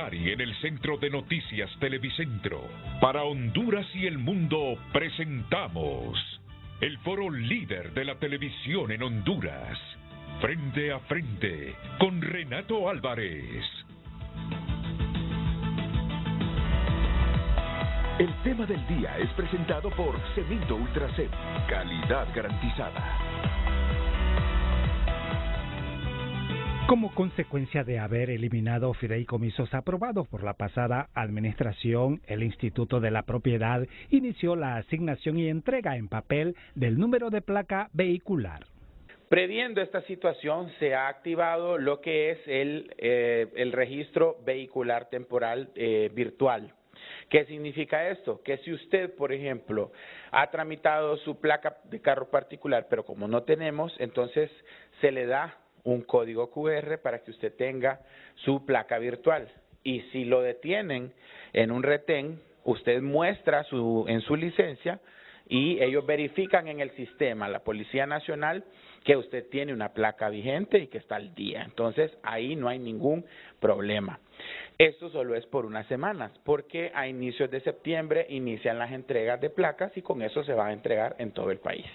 Ferrari en el Centro de Noticias Televicentro. Para Honduras y el mundo presentamos el foro líder de la televisión en Honduras. Frente a frente con Renato Álvarez. El tema del día es presentado por Cemento Ultracem, calidad garantizada. Como consecuencia de haber eliminado fideicomisos aprobados por la pasada administración, el Instituto de la Propiedad inició la asignación y entrega en papel del número de placa vehicular. Previendo esta situación, se ha activado lo que es el registro vehicular temporal virtual. ¿Qué significa esto? Que si usted, por ejemplo, ha tramitado su placa de carro particular, pero como no tenemos, entonces se le da un código QR para que usted tenga su placa virtual. Y si lo detienen en un retén, usted muestra en su licencia y ellos verifican en el sistema, la Policía Nacional, que usted tiene una placa vigente y que está al día. Entonces, ahí no hay ningún problema. Esto solo es por unas semanas, porque a inicios de septiembre inician las entregas de placas y con eso se va a entregar en todo el país.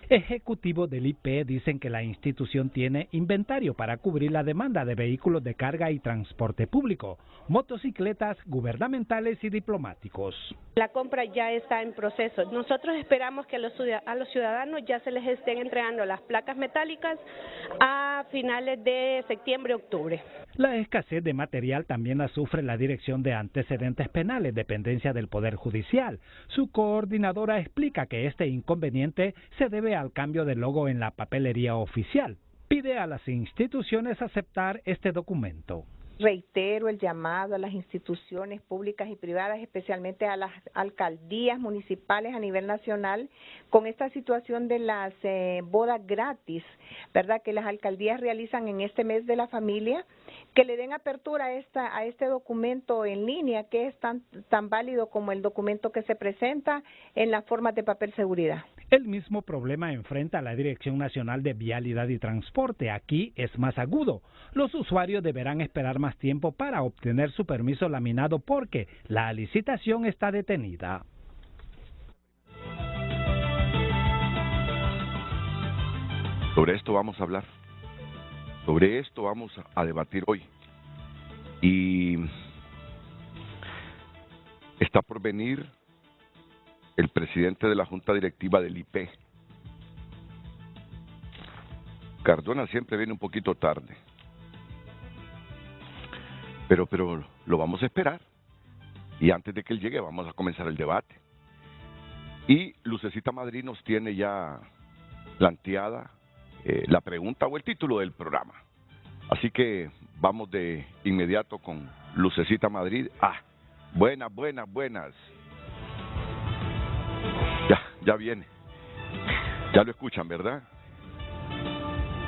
Ejecutivos del IP dicen que la institución tiene inventario para cubrir la demanda de vehículos de carga y transporte público, motocicletas gubernamentales y diplomáticos. La compra ya está en proceso. Nosotros esperamos que a los ciudadanos ya se les estén entregando las placas metálicas a finales de septiembre-octubre. La escasez de material también la sufre la Dirección de Antecedentes Penales, dependencia del Poder Judicial. Su coordinadora explica que este inconveniente se debe al cambio de logo en la papelería oficial. Pide a las instituciones aceptar este documento. Reitero el llamado a las instituciones públicas y privadas, especialmente a las alcaldías municipales a nivel nacional, con esta situación de las bodas gratis, ¿verdad?, que las alcaldías realizan en este mes de la familia, que le den apertura a este documento en línea, que es tan válido como el documento que se presenta en las formas de papel seguridad. El mismo problema enfrenta la Dirección Nacional de Vialidad y Transporte. Aquí es más agudo. Los usuarios deberán esperar más tiempo para obtener su permiso laminado porque la licitación está detenida. Sobre esto vamos a hablar. Sobre esto vamos a debatir hoy. Y está por venir el presidente de la Junta Directiva del IP. Cardona siempre viene un poquito tarde. Pero lo vamos a esperar. Y antes de que él llegue vamos a comenzar el debate. Y Lucecita Madrid nos tiene ya planteada la pregunta o el título del programa. Así que vamos de inmediato con Lucecita Madrid. Buenas. Ya viene. Ya lo escuchan, ¿verdad?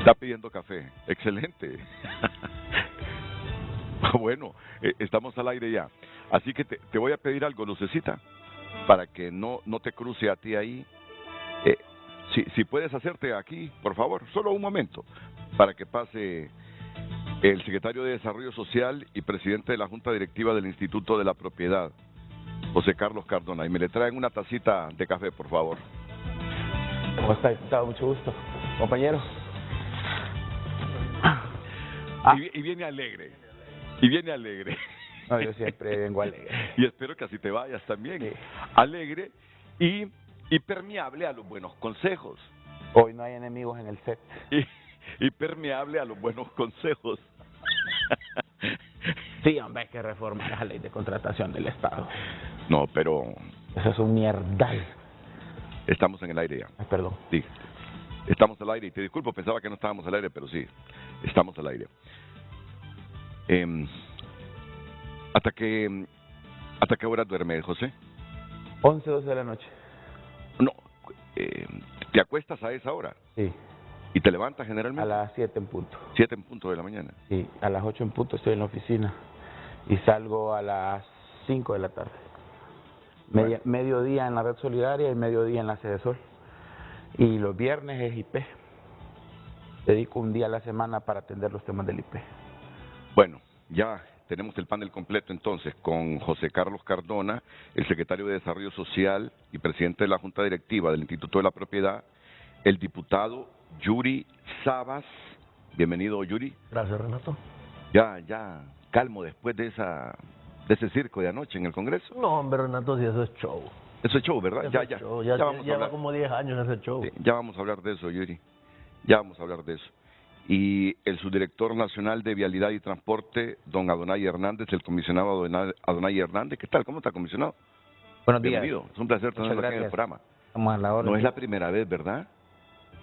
Está pidiendo café. Excelente. Bueno, estamos al aire ya. Así que te voy a pedir algo, Lucecita, para que no te cruce a ti ahí. Si puedes hacerte aquí, por favor, solo un momento, para que pase el secretario de Desarrollo Social y presidente de la Junta Directiva del Instituto de la Propiedad, José Carlos Cardona, y me le traen una tacita de café, por favor. ¿Cómo está, diputado? Mucho gusto. Compañero. Y viene alegre. No, yo siempre vengo alegre. Y espero que así te vayas también. Sí. Alegre y permeable a los buenos consejos. Hoy no hay enemigos en el set. Y permeable a los buenos consejos. Sí, hombre, hay que reformar la ley de contratación del Estado. No, pero... Eso es un mierdal. Estamos en el aire ya. Ay, perdón. Sí, estamos al aire. Y te disculpo, pensaba que no estábamos al aire, pero sí, estamos al aire. ¿Hasta qué hora duermes, José? 11, 12 de la noche. No, ¿te acuestas a esa hora? Sí. ¿Y te levantas generalmente? A las 7 en punto. 7 en punto de la mañana. Sí, a las 8 en punto estoy en la oficina y salgo a las 5 de la tarde. Mediodía en la Red Solidaria y mediodía en la Sede Sol. Y los viernes es IP. Dedico un día a la semana para atender los temas del IP. Bueno, ya tenemos el panel completo entonces con José Carlos Cardona, el secretario de Desarrollo Social y presidente de la Junta Directiva del Instituto de la Propiedad, el diputado Yuri Sabas. Bienvenido, Yuri. Gracias, Renato. Ya, calmo después de ese circo de anoche en el Congreso. No, hombre, Renato, si eso es show. Eso es show, ¿verdad? Eso es show. Ya vamos a lleva hablar. como 10 años ese show. Sí, ya vamos a hablar de eso, Yuri. Ya vamos a hablar de eso. Y el subdirector nacional de Vialidad y Transporte, don Adonai Hernández, el comisionado Adonai Hernández. ¿Qué tal? ¿Cómo está, comisionado? Buenos días. Bienvenido. Es un placer tenerlo aquí en el programa. Estamos a la orden. No es la primera vez, ¿verdad?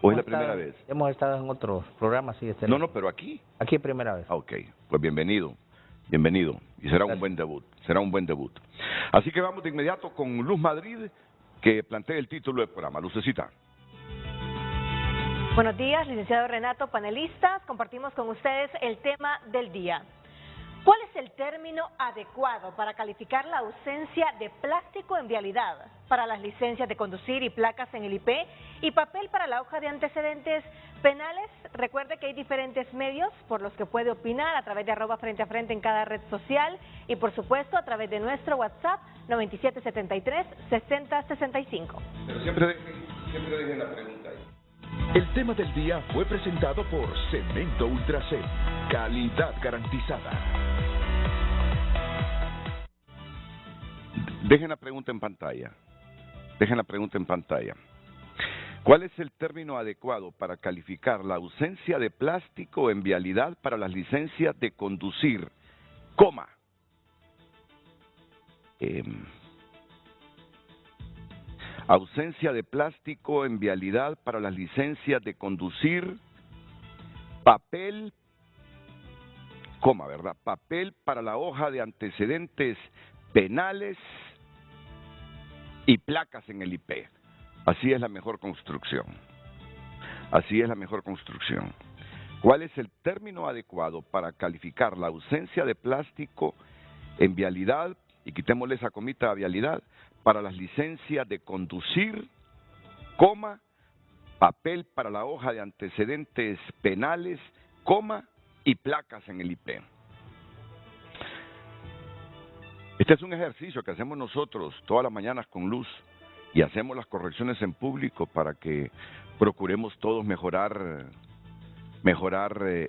¿O es la primera vez? Hemos estado en otros programas, sí. No, pero aquí. Aquí es primera vez. Ok, pues bienvenido. Bienvenido. Y será un buen debut. Será un buen debut. Así que vamos de inmediato con Luz Madrid, que plantea el título del programa. Lucecita. Buenos días, licenciado Renato, panelistas. Compartimos con ustedes el tema del día. ¿Cuál es el término adecuado para calificar la ausencia de plástico en vialidad para las licencias de conducir y placas en el IP y papel para la hoja de antecedentes penales? Recuerde que hay diferentes medios por los que puede opinar a través de @frente a frente en cada red social y por supuesto a través de nuestro WhatsApp 9773-6065. Pero siempre dejen la pregunta ahí. El tema del día fue presentado por Cemento Ultracel, calidad garantizada. Dejen la pregunta en pantalla. ¿Cuál es el término adecuado para calificar la ausencia de plástico en vialidad para las licencias de conducir, coma? Ausencia de plástico en vialidad para las licencias de conducir, papel, coma, ¿verdad? Papel para la hoja de antecedentes penales y placas en el IP. Así es la mejor construcción. ¿Cuál es el término adecuado para calificar la ausencia de plástico en vialidad, y quitémosle esa comita a vialidad, para las licencias de conducir, coma, papel para la hoja de antecedentes penales, coma, y placas en el IP? Este es un ejercicio que hacemos nosotros todas las mañanas con Luz y hacemos las correcciones en público para que procuremos todos mejorar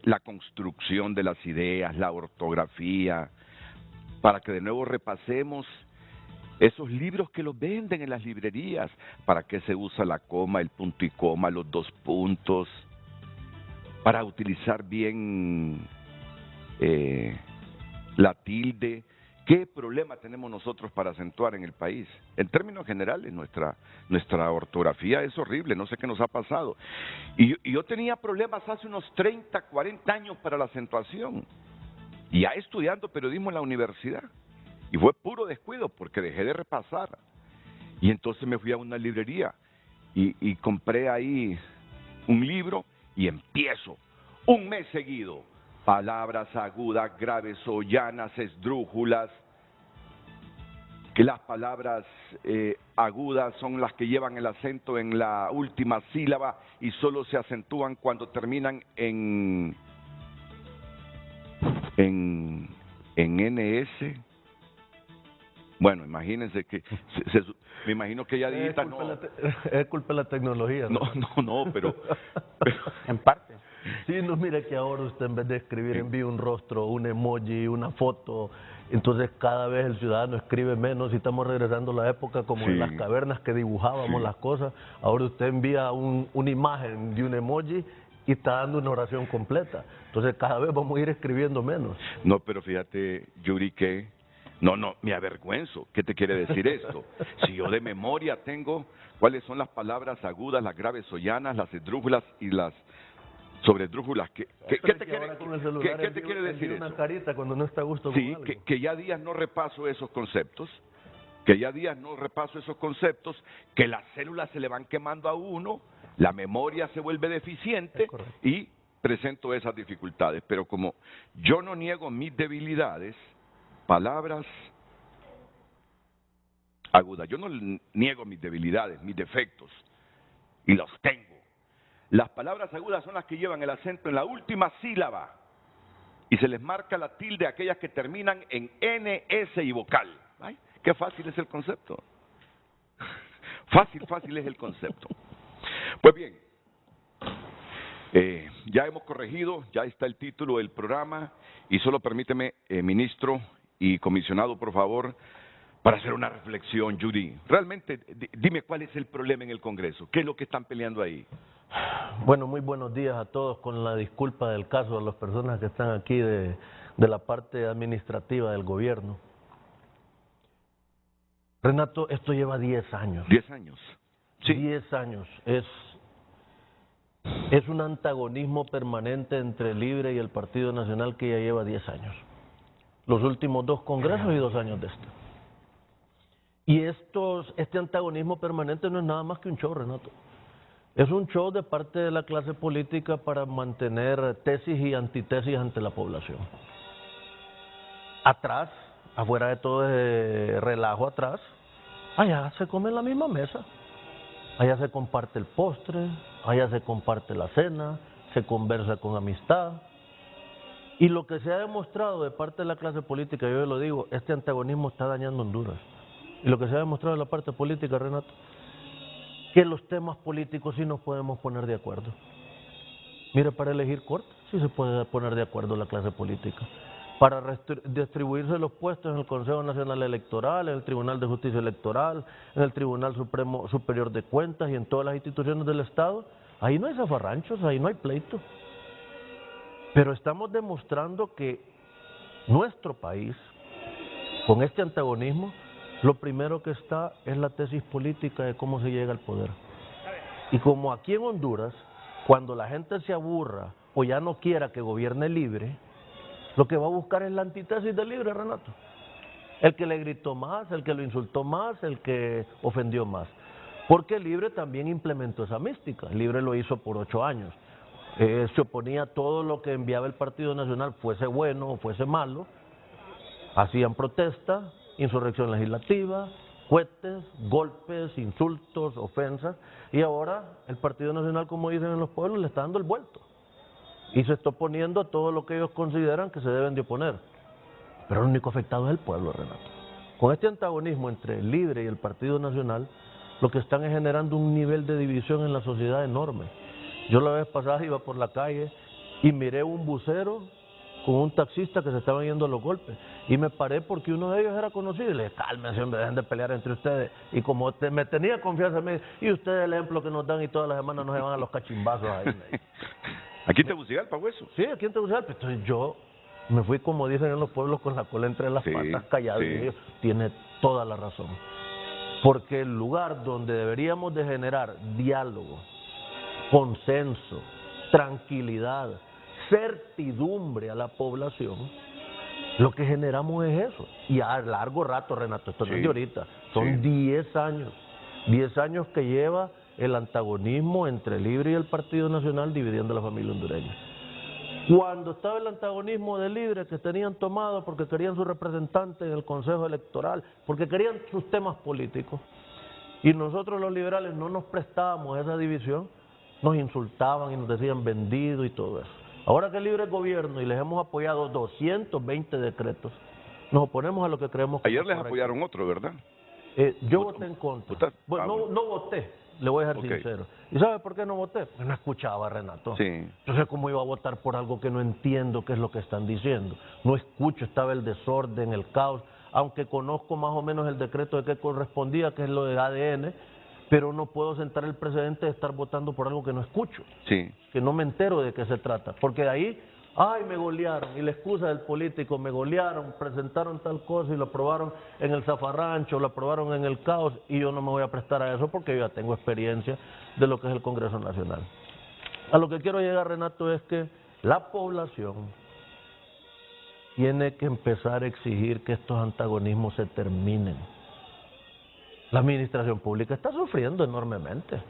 la construcción de las ideas, la ortografía, para que de nuevo repasemos esos libros que los venden en las librerías, para qué se usa la coma, el punto y coma, los dos puntos, para utilizar bien la tilde. ¿Qué problema tenemos nosotros para acentuar en el país? En términos generales, nuestra ortografía es horrible, no sé qué nos ha pasado. Y yo tenía problemas hace unos 30, 40 años para la acentuación. Y ya estudiando periodismo en la universidad. Y fue puro descuido porque dejé de repasar. Y entonces me fui a una librería y compré ahí un libro y empiezo un mes seguido. Palabras agudas, graves o llanas, esdrújulas. Que las palabras agudas son las que llevan el acento en la última sílaba y solo se acentúan cuando terminan en NS. Bueno, imagínense que me imagino que ya es culpa de la tecnología. No, pero en parte. Sí, no, mira que ahora usted en vez de escribir envía un rostro, un emoji, una foto, entonces cada vez el ciudadano escribe menos y estamos regresando a la época como en las cavernas que dibujábamos las cosas. Ahora usted envía una imagen de un emoji y está dando una oración completa. Entonces cada vez vamos a ir escribiendo menos. No, pero fíjate, Yuri, que no, me avergüenzo. ¿Qué te quiere decir esto? Si yo de memoria tengo cuáles son las palabras agudas, las graves o llanas, las esdrújulas y las sobredrújulas. ¿Qué te quiere decir eso? Una carita cuando no está a gusto sí, con algo. que ya días no repaso esos conceptos, que las células se le van quemando a uno, la memoria se vuelve deficiente y presento esas dificultades. Pero como yo no niego mis debilidades, palabras agudas, yo no niego mis debilidades, mis defectos, y los tengo. Las palabras agudas son las que llevan el acento en la última sílaba y se les marca la tilde a aquellas que terminan en NS y vocal. Ay, qué fácil es el concepto. Fácil es el concepto. Pues bien, ya hemos corregido, ya está el título del programa y solo permíteme, ministro y comisionado, por favor, para hacer una reflexión, Judy. Realmente, dime cuál es el problema en el Congreso, qué es lo que están peleando ahí. Bueno, muy buenos días a todos, con la disculpa del caso a las personas que están aquí de la parte administrativa del gobierno. Renato, esto lleva 10 años. 10 años. Sí. 10 años. Es un antagonismo permanente entre Libre y el Partido Nacional que ya lleva 10 años. Los últimos 2 congresos y 2 años de este. Y este antagonismo permanente no es nada más que un show, Renato. Es un show de parte de la clase política para mantener tesis y antitesis ante la población. Atrás, afuera de todo ese relajo atrás, allá se come en la misma mesa. Allá se comparte el postre, allá se comparte la cena, se conversa con amistad. Y lo que se ha demostrado de parte de la clase política, yo lo digo, este antagonismo está dañando Honduras. Y lo que se ha demostrado de la parte política, Renato, que los temas políticos sí nos podemos poner de acuerdo. Mire, para elegir corte sí se puede poner de acuerdo la clase política. Para distribuirse los puestos en el Consejo Nacional Electoral, en el Tribunal de Justicia Electoral, en el Tribunal Supremo Superior de Cuentas y en todas las instituciones del Estado, ahí no hay zafarranchos, ahí no hay pleito. Pero estamos demostrando que nuestro país, con este antagonismo, lo primero que está es la tesis política de cómo se llega al poder. Y como aquí en Honduras, cuando la gente se aburra o ya no quiera que gobierne Libre, lo que va a buscar es la antítesis de Libre, Renato. El que le gritó más, el que lo insultó más, el que ofendió más. Porque Libre también implementó esa mística. Libre lo hizo por 8 años. Se oponía a todo lo que enviaba el Partido Nacional, fuese bueno o fuese malo. Hacían protesta, insurrección legislativa, cohetes, golpes, insultos, ofensas. Y ahora el Partido Nacional, como dicen en los pueblos, le está dando el vuelto. Y se está oponiendo a todo lo que ellos consideran que se deben de oponer. Pero el único afectado es el pueblo, Renato. Con este antagonismo entre el Libre y el Partido Nacional, lo que están es generando un nivel de división en la sociedad enorme. Yo la vez pasada iba por la calle y miré un bucero con un taxista que se estaban yendo a los golpes. Y me paré porque uno de ellos era conocido. Y le dije, cálmense, hombre, dejen de pelear entre ustedes. Y como me tenía confianza, me dijo, y ustedes el ejemplo que nos dan y todas las semanas nos llevan a los cachimbazos ahí. ¿Aquí en Tegucigalpa, hueso? Sí, aquí en Tegucigalpa. Entonces yo me fui, como dicen en los pueblos, con la cola entre las patas, callado. Y ellos, tiene toda la razón. Porque el lugar donde deberíamos de generar diálogo, consenso, tranquilidad, certidumbre a la población, lo que generamos es eso. Y a largo rato, Renato, esto no es de ahorita, son 10 años. 10 años que lleva el antagonismo entre Libre y el Partido Nacional dividiendo a la familia hondureña. Cuando estaba el antagonismo de Libre, que tenían tomado porque querían su representante en el Consejo Electoral, porque querían sus temas políticos, y nosotros los liberales no nos prestábamos a esa división, nos insultaban y nos decían vendido y todo eso. Ahora que Libre es gobierno y les hemos apoyado 220 decretos, nos oponemos a lo que creemos que ayer les apoyaron otro, ¿verdad? Yo voté en contra. Bueno, no voté, le voy a ser sincero. ¿Y sabe por qué no voté? Porque no escuchaba a Renato. Entonces, ¿cómo iba a votar por algo que no entiendo qué es lo que están diciendo? No escucho, estaba el desorden, el caos, aunque conozco más o menos el decreto de qué correspondía, que es lo de ADN, pero no puedo sentar el precedente de estar votando por algo que no escucho, que no me entero de qué se trata, porque de ahí, ay, me golearon, y la excusa del político, me golearon, presentaron tal cosa y lo aprobaron en el zafarrancho, lo aprobaron en el caos, y yo no me voy a prestar a eso porque yo ya tengo experiencia de lo que es el Congreso Nacional. A lo que quiero llegar, Renato, es que la población tiene que empezar a exigir que estos antagonismos se terminen. La administración pública está sufriendo enormemente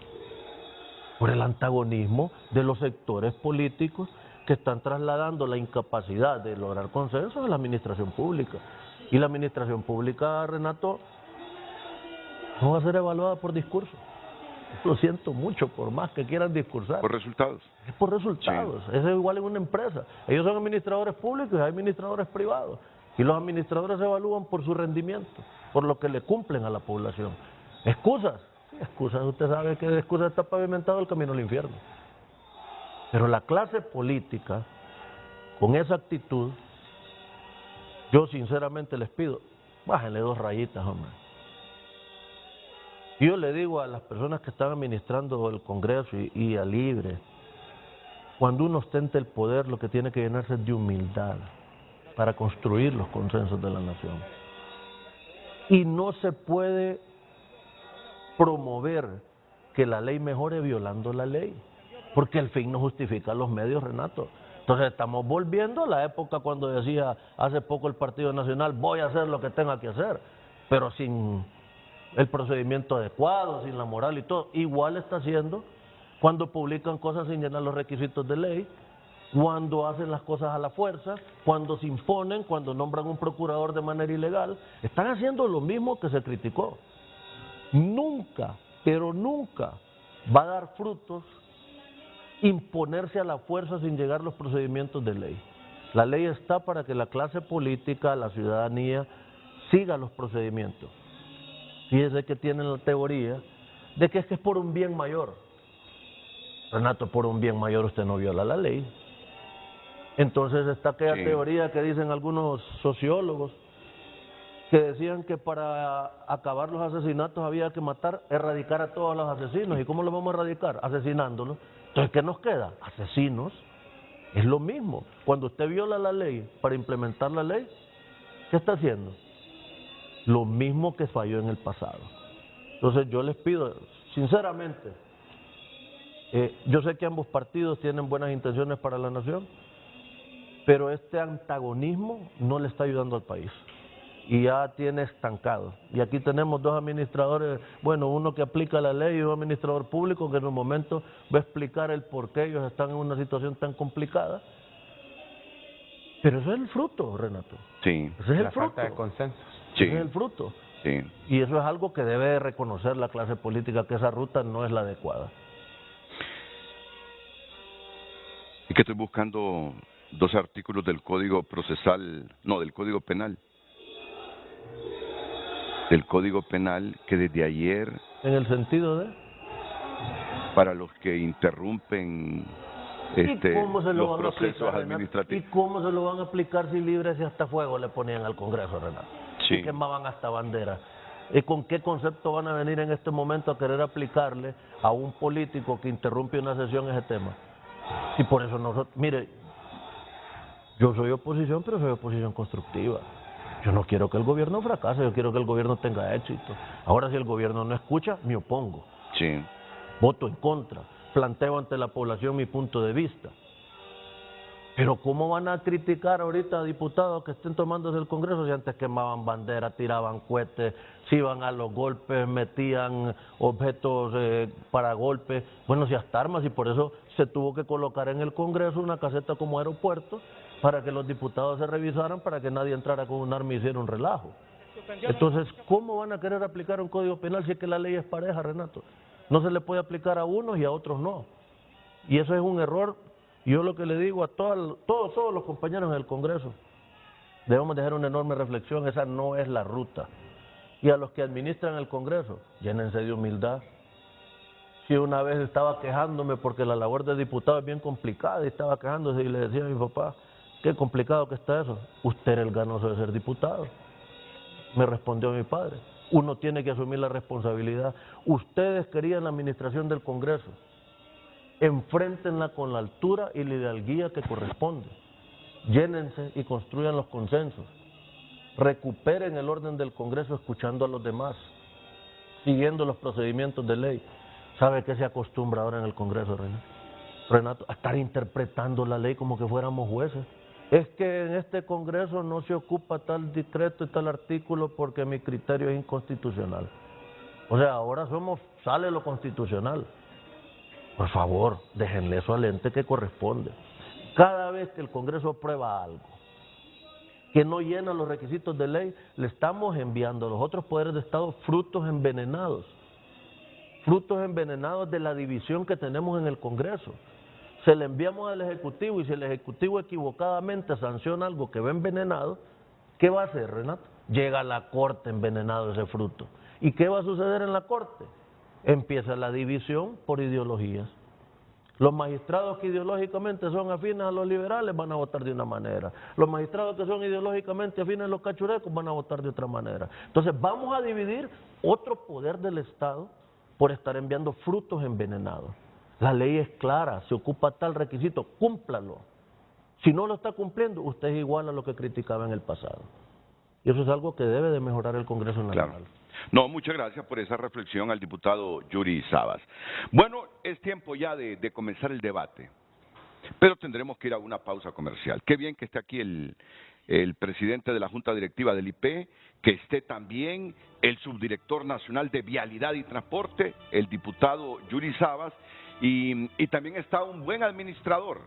por el antagonismo de los sectores políticos que están trasladando la incapacidad de lograr consenso a la administración pública. Y la administración pública, Renato, no va a ser evaluada por discurso. Lo siento mucho, por más que quieran discursar. Por resultados. Es por resultados. Sí. Eso es igual en una empresa. Ellos son administradores públicos y hay administradores privados. Y los administradores se evalúan por su rendimiento, por lo que le cumplen a la población. ¿Excusas? Sí, excusas. Usted sabe que de excusas está pavimentado el camino al infierno. Pero la clase política, con esa actitud, yo sinceramente les pido, bájenle 2 rayitas, hombre. Yo le digo a las personas que están administrando el Congreso y a Libre, cuando uno ostenta el poder, lo que tiene que llenarse es de humildad para construir los consensos de la nación. Y no se puede promover que la ley mejore violando la ley, porque el fin no justifica los medios, Renato. Entonces estamos volviendo a la época cuando decía hace poco el Partido Nacional, voy a hacer lo que tenga que hacer, pero sin el procedimiento adecuado, sin la moral y todo. Igual está haciendo cuando publican cosas sin llenar los requisitos de ley, cuando hacen las cosas a la fuerza, cuando se imponen, cuando nombran un procurador de manera ilegal. Están haciendo lo mismo que se criticó. Nunca, pero nunca va a dar frutos imponerse a la fuerza sin llegar los procedimientos de ley. La ley está para que la clase política, la ciudadanía, siga los procedimientos. Fíjese que tienen la teoría de que es por un bien mayor. Renato, por un bien mayor usted no viola la ley. Entonces está aquella teoría que dicen algunos sociólogos que decían que para acabar los asesinatos había que erradicar a todos los asesinos. ¿Y cómo los vamos a erradicar? Asesinándolos. Entonces, ¿qué nos queda? Asesinos. Es lo mismo. Cuando usted viola la ley para implementar la ley, ¿qué está haciendo? Lo mismo que falló en el pasado. Entonces yo les pido, sinceramente, yo sé que ambos partidos tienen buenas intenciones para la nación, pero este antagonismo no le está ayudando al país y ya tiene estancado. Y aquí tenemos 2 administradores, bueno, uno que aplica la ley y un administrador público que en un momento va a explicar el por qué ellos están en una situación tan complicada. Pero eso es el fruto, Renato. Sí. Ese es el la fruto. falta de consenso. Sí. Ese es el fruto. Sí. Y eso es algo que debe reconocer la clase política, que esa ruta no es la adecuada. Y que estoy buscando 2 artículos del Código Procesal, no, del Código Penal. Del Código Penal que desde ayer... ¿En el sentido de? Para los que interrumpen los procesos administrativos. ¿Y cómo se lo van a aplicar si Libres y hasta fuego le ponían al Congreso, Renato? Sí. Y quemaban hasta bandera. ¿Y con qué concepto van a venir en este momento a querer aplicarle a un político que interrumpe una sesión ese tema? Y por eso nosotros, mire, yo soy oposición, pero soy oposición constructiva. Yo no quiero que el gobierno fracase, yo quiero que el gobierno tenga éxito. Ahora, si el gobierno no escucha, me opongo. Sí. Voto en contra, planteo ante la población mi punto de vista. Pero ¿cómo van a criticar ahorita a diputados que estén tomándose el Congreso si antes quemaban banderas, tiraban cohetes, se iban a los golpes, metían objetos para golpes? Bueno, si hasta armas, y por eso se tuvo que colocar en el Congreso una caseta como aeropuerto para que los diputados se revisaran, para que nadie entrara con un arma y hiciera un relajo. Entonces, ¿cómo van a querer aplicar un código penal si es que la ley es pareja, Renato? No se le puede aplicar a unos y a otros no. Y eso es un error. Yo lo que le digo a todos los compañeros en el Congreso, debemos dejar una enorme reflexión, esa no es la ruta. Y a los que administran el Congreso, llénense de humildad. Si una vez estaba quejándome porque la labor de diputado es bien complicada y estaba quejándose y le decía a mi papá, qué complicado que está eso. Usted era el ganoso de ser diputado. Me respondió mi padre. Uno tiene que asumir la responsabilidad. Ustedes querían la administración del Congreso. Enfréntenla con la altura y la hidalguía que corresponde. Llénense y construyan los consensos. Recuperen el orden del Congreso escuchando a los demás, siguiendo los procedimientos de ley. ¿Sabe qué se acostumbra ahora en el Congreso, Renato? A estar interpretando la ley como que fuéramos jueces. Es que en este Congreso no se ocupa tal decreto y tal artículo porque mi criterio es inconstitucional. O sea, ahora sale lo constitucional. Por favor, déjenle eso al ente que corresponde. Cada vez que el Congreso aprueba algo que no llena los requisitos de ley, le estamos enviando a los otros poderes de Estado frutos envenenados. frutos envenenados de la división que tenemos en el Congreso. Se le enviamos al Ejecutivo y si el Ejecutivo equivocadamente sanciona algo que va envenenado, ¿qué va a hacer, Renato? Llega a la Corte envenenado ese fruto. ¿Y qué va a suceder en la Corte? Empieza la división por ideologías. Los magistrados que ideológicamente son afines a los liberales van a votar de una manera. Los magistrados que son ideológicamente afines a los cachurecos van a votar de otra manera. Entonces vamos a dividir otro poder del Estado por estar enviando frutos envenenados. La ley es clara, se ocupa tal requisito, cúmplalo. Si no lo está cumpliendo, usted es igual a lo que criticaba en el pasado. Y eso es algo que debe de mejorar el Congreso Nacional. Claro. No, muchas gracias por esa reflexión al diputado Yuri Sabas. Bueno, es tiempo ya de comenzar el debate, pero tendremos que ir a una pausa comercial. Qué bien que esté aquí el presidente de la Junta Directiva del IP, que esté también el subdirector nacional de Vialidad y Transporte, el diputado Yuri Sabas, y también está un buen administrador.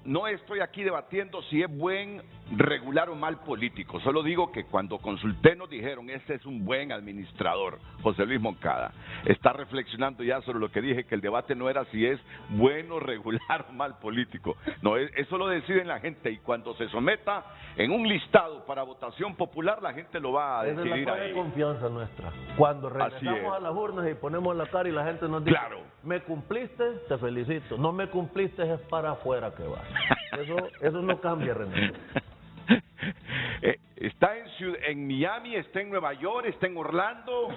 No estoy aquí debatiendo si es buen, regular o mal político. Solo digo que cuando consulté nos dijeron, ese es un buen administrador, José Luis Moncada. Está reflexionando ya sobre lo que dije, que el debate no era si es bueno, regular o mal político. No, eso lo deciden la gente y cuando se someta en un listado para votación popular, la gente lo va a decidir ahí. Esa es la confianza nuestra. Cuando regresamos a las urnas y ponemos la cara y la gente nos dice, claro, me cumpliste, te felicito. No me cumpliste, es para afuera que vas. Eso no cambia, René. ¿Está en Miami, está en Nueva York, está en Orlando?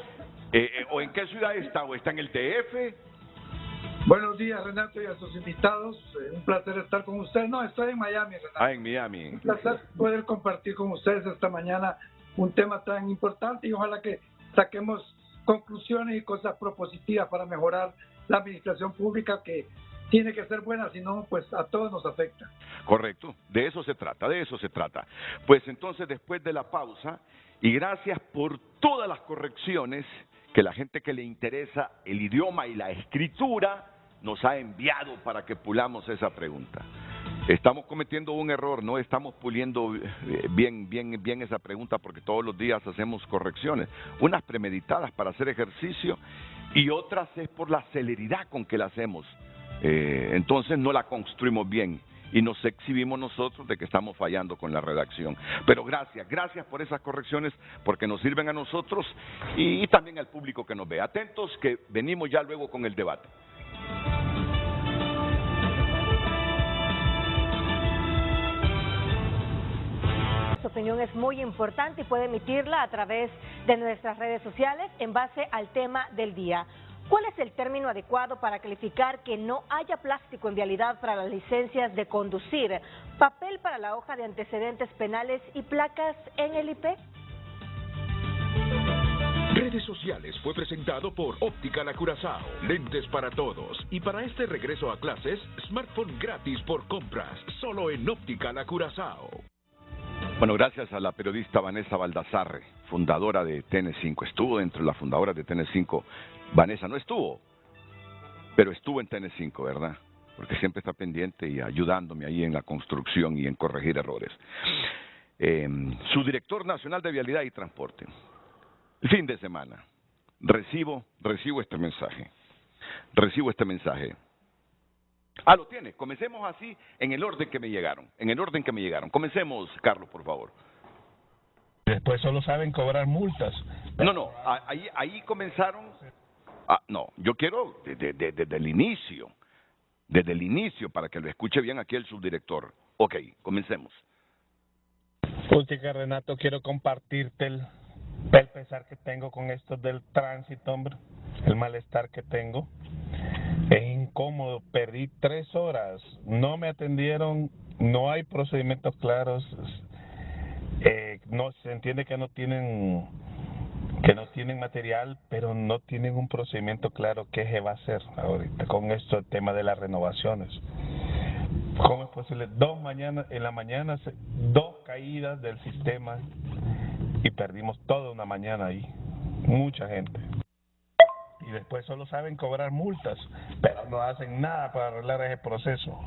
¿O en qué ciudad está? ¿O está en el DF? Buenos días, Renato, y a sus invitados. Un placer estar con ustedes. No, estoy en Miami, Renato. Ah, en Miami. Un placer poder compartir con ustedes esta mañana un tema tan importante y ojalá que saquemos conclusiones y cosas propositivas para mejorar la administración pública, que tiene que ser buena, si no, pues a todos nos afecta. Correcto, de eso se trata, de eso se trata. Pues entonces, después de la pausa, y gracias por todas las correcciones que la gente que le interesa el idioma y la escritura nos ha enviado para que pulamos esa pregunta. Estamos cometiendo un error, no estamos puliendo bien esa pregunta porque todos los días hacemos correcciones, unas premeditadas para hacer ejercicio y otras es por la celeridad con que la hacemos. Entonces no la construimos bien y nos exhibimos nosotros de que estamos fallando con la redacción. Pero gracias por esas correcciones porque nos sirven a nosotros y también al público que nos ve. Atentos que venimos ya luego con el debate. Su opinión es muy importante y puede emitirla a través de nuestras redes sociales en base al tema del día. ¿Cuál es el término adecuado para calificar que no haya plástico en vialidad para las licencias de conducir, papel para la hoja de antecedentes penales y placas en el IP? Redes sociales fue presentado por Óptica La Curazao, lentes para todos. Y para este regreso a clases, smartphone gratis por compras, solo en Óptica La Curazao. Bueno, gracias a la periodista Vanessa Baldassarre, fundadora de TN5. Estuvo dentro de las fundadoras de TN5. Vanessa no estuvo, pero estuvo en TN5, ¿verdad? Porque siempre está pendiente y ayudándome ahí en la construcción y en corregir errores. Su director nacional de Vialidad y Transporte. El fin de semana recibo este mensaje. Ah, lo tiene. Comencemos así en el orden que me llegaron. Comencemos, Carlos, por favor. Después solo saben cobrar multas. No, ahí comenzaron. No, yo quiero desde el inicio. Desde el inicio, para que lo escuche bien aquí el subdirector. Ok, comencemos. Última, Renato, quiero compartirte el pesar que tengo con esto del tránsito, hombre. El malestar que tengo. Es incómodo, perdí 3 horas, no me atendieron, no hay procedimientos claros, no se entiende que no tienen material, pero no tienen un procedimiento claro qué se va a hacer ahorita con esto, el tema de las renovaciones. ¿Cómo es posible? En la mañana, 2 caídas del sistema y perdimos toda una mañana ahí, mucha gente. Y después solo saben cobrar multas, pero no hacen nada para arreglar ese proceso.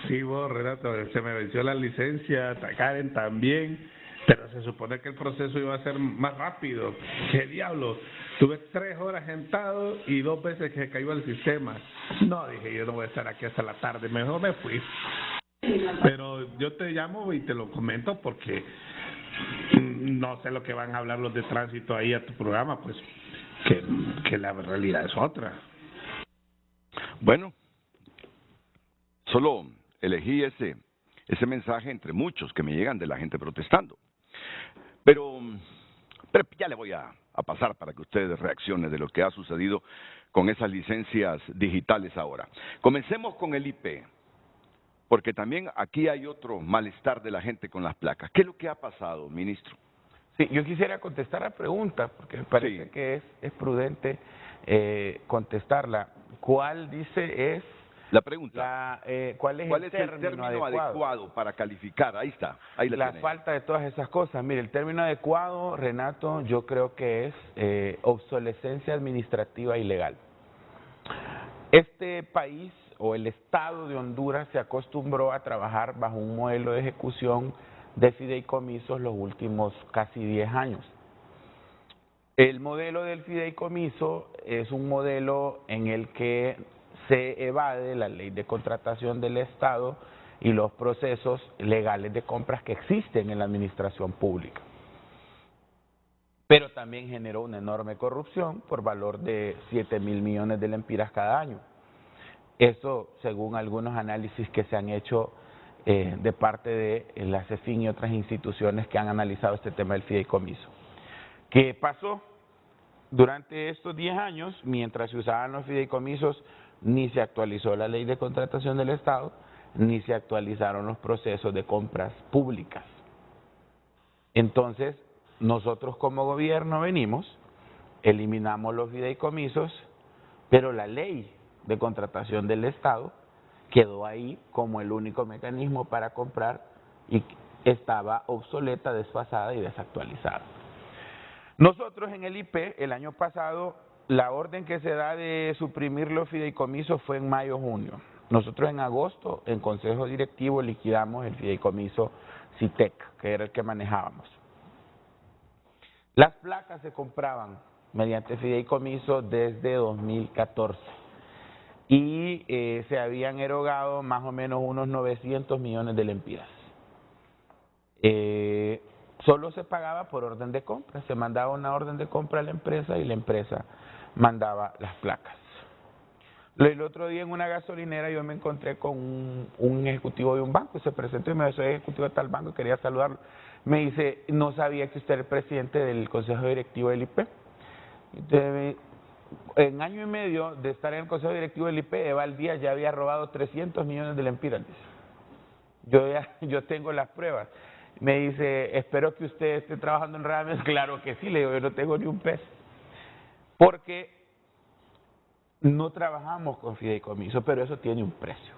Sí, vos, Renato, se me venció la licencia, Karen también. Pero se supone que el proceso iba a ser más rápido. ¿Qué diablo? Tuve 3 horas sentado y 2 veces que cayó el sistema. No, dije, yo no voy a estar aquí hasta la tarde, mejor me fui. Pero yo te llamo y te lo comento porque no sé lo que van a hablar los de tránsito ahí a tu programa, pues que la realidad es otra. Bueno, solo elegí ese mensaje entre muchos que me llegan de la gente protestando. Pero ya le voy a pasar para que ustedes reaccionen de lo que ha sucedido con esas licencias digitales ahora. Comencemos con el IP, porque también aquí hay otro malestar de la gente con las placas. ¿Qué es lo que ha pasado, ministro? Sí, yo quisiera contestar la pregunta, porque me parece que es prudente contestarla. ¿Cuál dice es la pregunta? ¿Cuál es el término adecuado para calificar? Ahí está, ahí la falta de todas esas cosas. Mire, el término adecuado, Renato, yo creo que es obsolescencia administrativa ilegal. Este país o el Estado de Honduras se acostumbró a trabajar bajo un modelo de ejecución de fideicomisos los últimos casi 10 años. El modelo del fideicomiso es un modelo en el que se evade la ley de contratación del Estado y los procesos legales de compras que existen en la administración pública. Pero también generó una enorme corrupción por valor de 7.000 millones de lempiras cada año. Eso según algunos análisis que se han hecho de parte de la CEFIN y otras instituciones que han analizado este tema del fideicomiso. ¿Qué pasó? Durante estos 10 años, mientras se usaban los fideicomisos, ni se actualizó la ley de contratación del Estado, ni se actualizaron los procesos de compras públicas. Entonces, nosotros como gobierno venimos, eliminamos los fideicomisos, pero la ley de contratación del Estado quedó ahí como el único mecanismo para comprar y estaba obsoleta, desfasada y desactualizada. Nosotros en el IP, el año pasado, la orden que se da de suprimir los fideicomisos fue en mayo-junio. Nosotros en agosto, en Consejo Directivo, liquidamos el fideicomiso CITEC, que era el que manejábamos. Las placas se compraban mediante fideicomiso desde 2014. Y se habían erogado más o menos unos 900 millones de lempiras. Solo se pagaba por orden de compra, se mandaba una orden de compra a la empresa y la empresa mandaba las placas. El otro día en una gasolinera yo me encontré con un ejecutivo de un banco, se presentó y me dijo, soy ejecutivo de tal banco, quería saludarlo. Me dice, no sabía que usted era el presidente del Consejo Directivo del IP. Entonces, en año y medio de estar en el Consejo Directivo del IP, Eva Díaz ya había robado 300 millones de lempiras. Yo tengo las pruebas. Me dice, espero que usted esté trabajando en Radames. Claro que sí, le digo, yo no tengo ni un peso. Porque no trabajamos con fideicomiso, pero eso tiene un precio.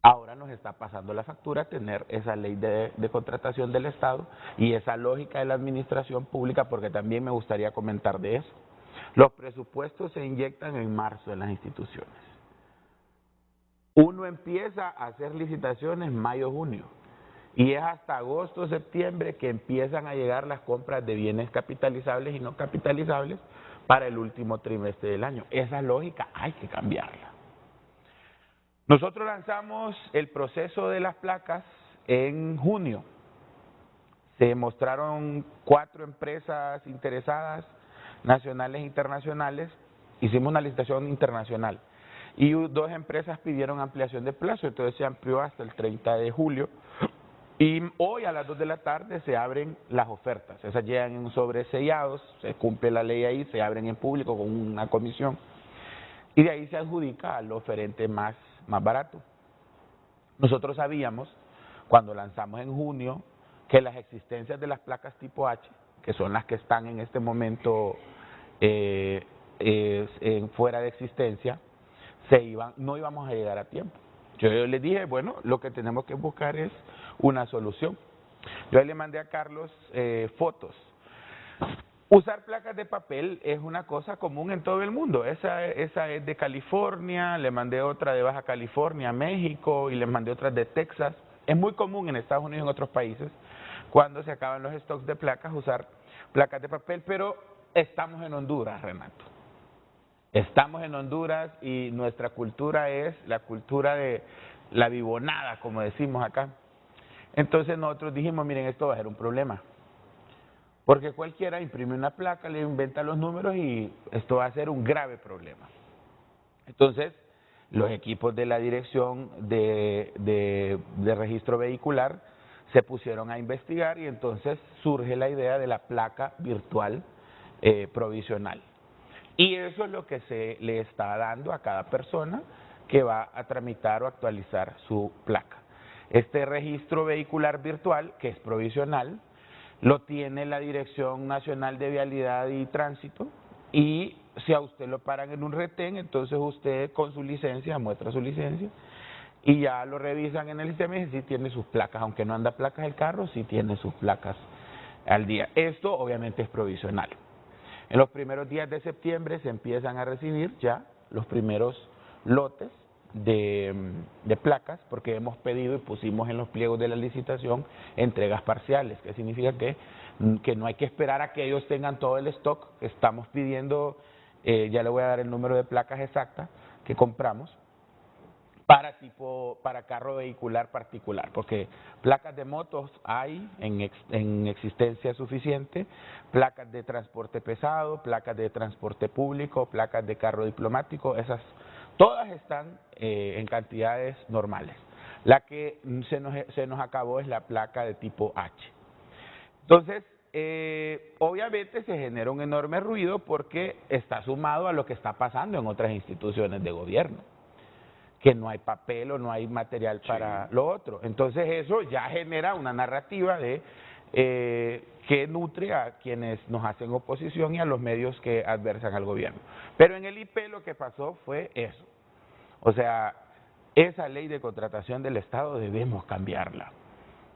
Ahora nos está pasando la factura tener esa ley de contratación del Estado y esa lógica de la administración pública, porque también me gustaría comentar de eso. Los presupuestos se inyectan en marzo en las instituciones. Uno empieza a hacer licitaciones mayo-junio y es hasta agosto-septiembre que empiezan a llegar las compras de bienes capitalizables y no capitalizables para el último trimestre del año. Esa lógica hay que cambiarla. Nosotros lanzamos el proceso de las placas en junio. Se mostraron 4 empresas interesadas, nacionales e internacionales. Hicimos una licitación internacional y 2 empresas pidieron ampliación de plazo, entonces se amplió hasta el 30 de julio y hoy a las 2 de la tarde se abren las ofertas. Esas llegan en sobres sellados, se cumple la ley ahí, se abren en público con una comisión y de ahí se adjudica al oferente más barato. Nosotros sabíamos cuando lanzamos en junio que las existencias de las placas tipo H, que son las que están en este momento fuera de existencia, no íbamos a llegar a tiempo. Yo les dije, bueno, lo que tenemos que buscar es una solución. Yo le mandé a Carlos fotos. Usar placas de papel es una cosa común en todo el mundo. Esa es de California, le mandé otra de Baja California, México, y le mandé otras de Texas. Es muy común en Estados Unidos y en otros países, cuando se acaban los stocks de placas, usar placas de papel, pero estamos en Honduras, Renato. Estamos en Honduras y nuestra cultura es la cultura de la vivonada, como decimos acá. Entonces nosotros dijimos, miren, esto va a ser un problema. Porque cualquiera imprime una placa, le inventa los números y esto va a ser un grave problema. Entonces, los equipos de la Dirección de Registro Vehicular se pusieron a investigar y entonces surge la idea de la placa virtual provisional. Y eso es lo que se le está dando a cada persona que va a tramitar o actualizar su placa. Este registro vehicular virtual, que es provisional, lo tiene la Dirección Nacional de Vialidad y Tránsito y si a usted lo paran en un retén, entonces usted con su licencia, muestra su licencia y ya lo revisan en el sistema y sí tiene sus placas, aunque no anda placas el carro, sí tiene sus placas al día. Esto obviamente es provisional. En los primeros días de septiembre se empiezan a recibir ya los primeros lotes de placas, porque hemos pedido y pusimos en los pliegos de la licitación entregas parciales, que significa que no hay que esperar a que ellos tengan todo el stock. Estamos pidiendo, ya le voy a dar el número de placas exacta que compramos, para carro vehicular particular, porque placas de motos hay en existencia suficiente, placas de transporte pesado, placas de transporte público, placas de carro diplomático, esas todas están en cantidades normales. La que se nos acabó es la placa de tipo H. Entonces, obviamente se genera un enorme ruido porque está sumado a lo que está pasando en otras instituciones de gobierno, que no hay papel o no hay material para lo otro. Entonces eso ya genera una narrativa que nutre a quienes nos hacen oposición y a los medios que adversan al gobierno. Pero en el IP lo que pasó fue eso. O sea, esa ley de contratación del Estado debemos cambiarla.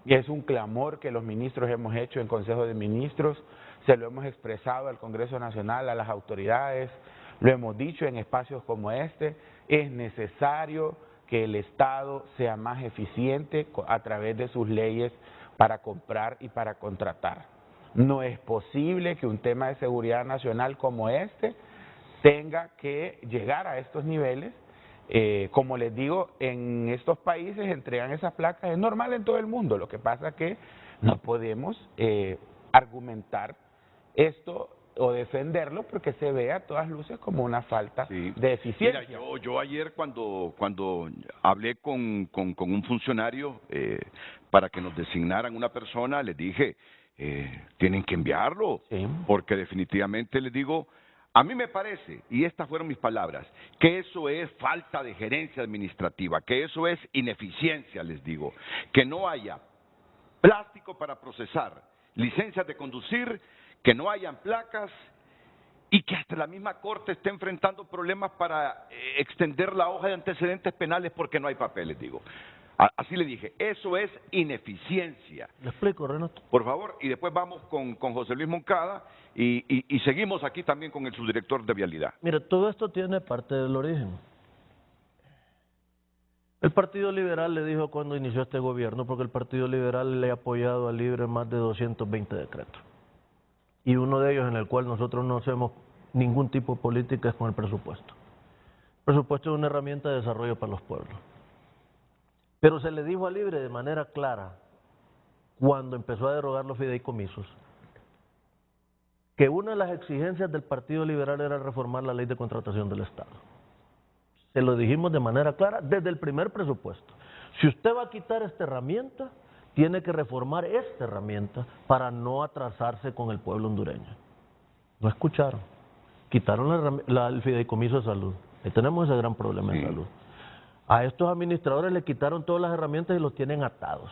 Y es un clamor que los ministros hemos hecho en Consejo de Ministros, se lo hemos expresado al Congreso Nacional, a las autoridades, lo hemos dicho en espacios como este. Es necesario que el Estado sea más eficiente a través de sus leyes para comprar y para contratar. No es posible que un tema de seguridad nacional como este tenga que llegar a estos niveles. Como les digo, en estos países entregan esas placas, es normal en todo el mundo. Lo que pasa es que no podemos argumentar esto o defenderlo porque se ve a todas luces como una falta de eficiencia. Mira, yo ayer cuando hablé con un funcionario para que nos designaran una persona, les dije, tienen que enviarlo, porque definitivamente les digo, a mí me parece, y estas fueron mis palabras, que eso es falta de gerencia administrativa, que eso es ineficiencia, les digo, que no haya plástico para procesar, licencias de conducir, que no hayan placas y que hasta la misma Corte esté enfrentando problemas para extender la hoja de antecedentes penales porque no hay papeles, digo. Así le dije, eso es ineficiencia. Le explico, Renato. Por favor, y después vamos con José Luis Moncada y seguimos aquí también con el subdirector de Vialidad. Mira, todo esto tiene parte del origen. El Partido Liberal le dijo cuando inició este gobierno, porque el Partido Liberal le ha apoyado a Libre más de 220 decretos. Y uno de ellos en el cual nosotros no hacemos ningún tipo de política es con el presupuesto. El presupuesto es una herramienta de desarrollo para los pueblos. Pero se le dijo a Libre de manera clara, cuando empezó a derogar los fideicomisos, que una de las exigencias del Partido Liberal era reformar la ley de contratación del Estado. Se lo dijimos de manera clara desde el primer presupuesto. Si usted va a quitar esta herramienta, tiene que reformar esta herramienta para no atrasarse con el pueblo hondureño. No escucharon. Quitaron el fideicomiso de salud. Ahí tenemos ese gran problema en salud. A estos administradores le quitaron todas las herramientas y los tienen atados.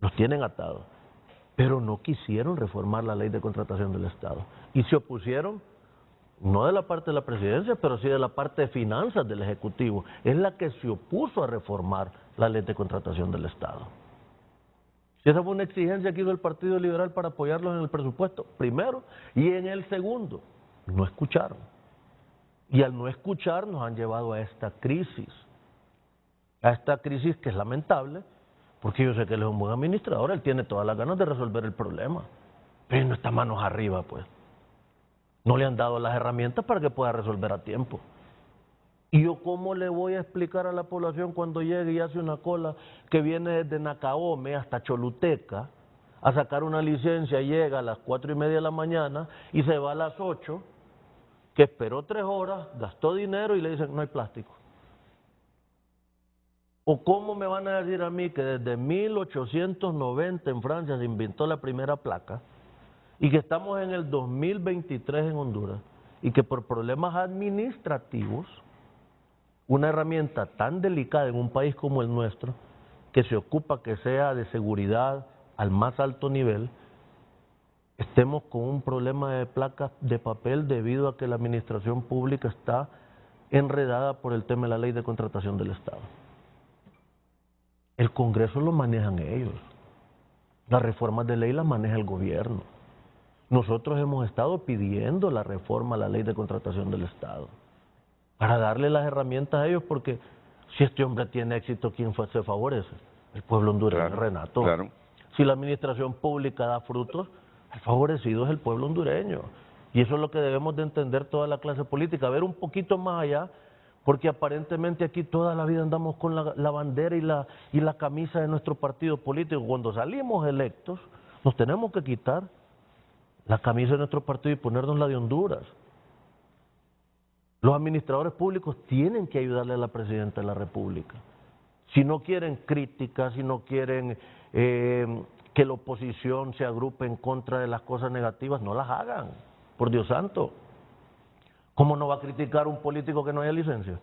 Los tienen atados. Pero no quisieron reformar la ley de contratación del Estado. Y se opusieron, no de la parte de la presidencia, pero sí de la parte de finanzas del Ejecutivo. Es la que se opuso a reformar la ley de contratación del Estado. Si esa fue una exigencia que hizo el Partido Liberal para apoyarlos en el presupuesto, primero, y en el segundo, no escucharon. Y al no escuchar nos han llevado a esta crisis que es lamentable, porque yo sé que él es un buen administrador, él tiene todas las ganas de resolver el problema, pero no está manos arriba, pues. No le han dado las herramientas para que pueda resolver a tiempo. ¿Y yo cómo le voy a explicar a la población cuando llegue y hace una cola que viene desde Nacaome hasta Choluteca a sacar una licencia, llega a las 4:30 de la mañana y se va a las 8, que esperó 3 horas, gastó dinero y le dicen no hay plástico? ¿O cómo me van a decir a mí que desde 1890 en Francia se inventó la primera placa y que estamos en el 2023 en Honduras y que por problemas administrativos una herramienta tan delicada en un país como el nuestro, que se ocupa que sea de seguridad al más alto nivel, estemos con un problema de placas de papel debido a que la administración pública está enredada por el tema de la ley de contratación del Estado? El Congreso lo manejan ellos, las reformas de ley las maneja el gobierno. Nosotros hemos estado pidiendo la reforma a la ley de contratación del Estado para darle las herramientas a ellos, porque si este hombre tiene éxito, ¿quién se favorece? El pueblo hondureño, claro, Renato. Claro. Si la administración pública da frutos, el favorecido es el pueblo hondureño. Y eso es lo que debemos de entender toda la clase política, ver un poquito más allá, porque aparentemente aquí toda la vida andamos con la bandera y la camisa de nuestro partido político. Cuando salimos electos, nos tenemos que quitar la camisa de nuestro partido y ponernos la de Honduras. Los administradores públicos tienen que ayudarle a la presidenta de la República. Si no quieren críticas, si no quieren que la oposición se agrupe en contra de las cosas negativas, no las hagan, por Dios santo. ¿Cómo no va a criticar un político que no haya licencia?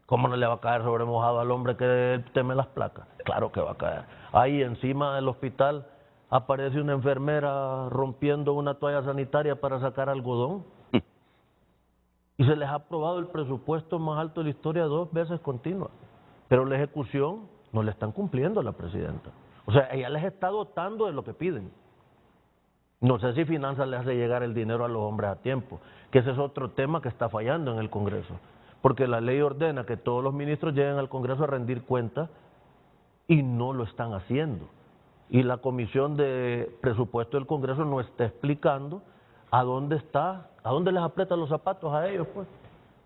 ¿Cómo no le va a caer sobre mojado al hombre que teme las placas? Claro que va a caer. Ahí encima del hospital aparece una enfermera rompiendo una toalla sanitaria para sacar algodón. Y se les ha aprobado el presupuesto más alto de la historia 2 veces continuas. Pero la ejecución no le están cumpliendo a la presidenta. O sea, ella les está dotando de lo que piden. No sé si Finanzas les hace llegar el dinero a los hombres a tiempo, que ese es otro tema que está fallando en el Congreso. Porque la ley ordena que todos los ministros lleguen al Congreso a rendir cuentas y no lo están haciendo. Y la Comisión de Presupuesto del Congreso no está explicando a dónde les aprieta los zapatos a ellos, pues,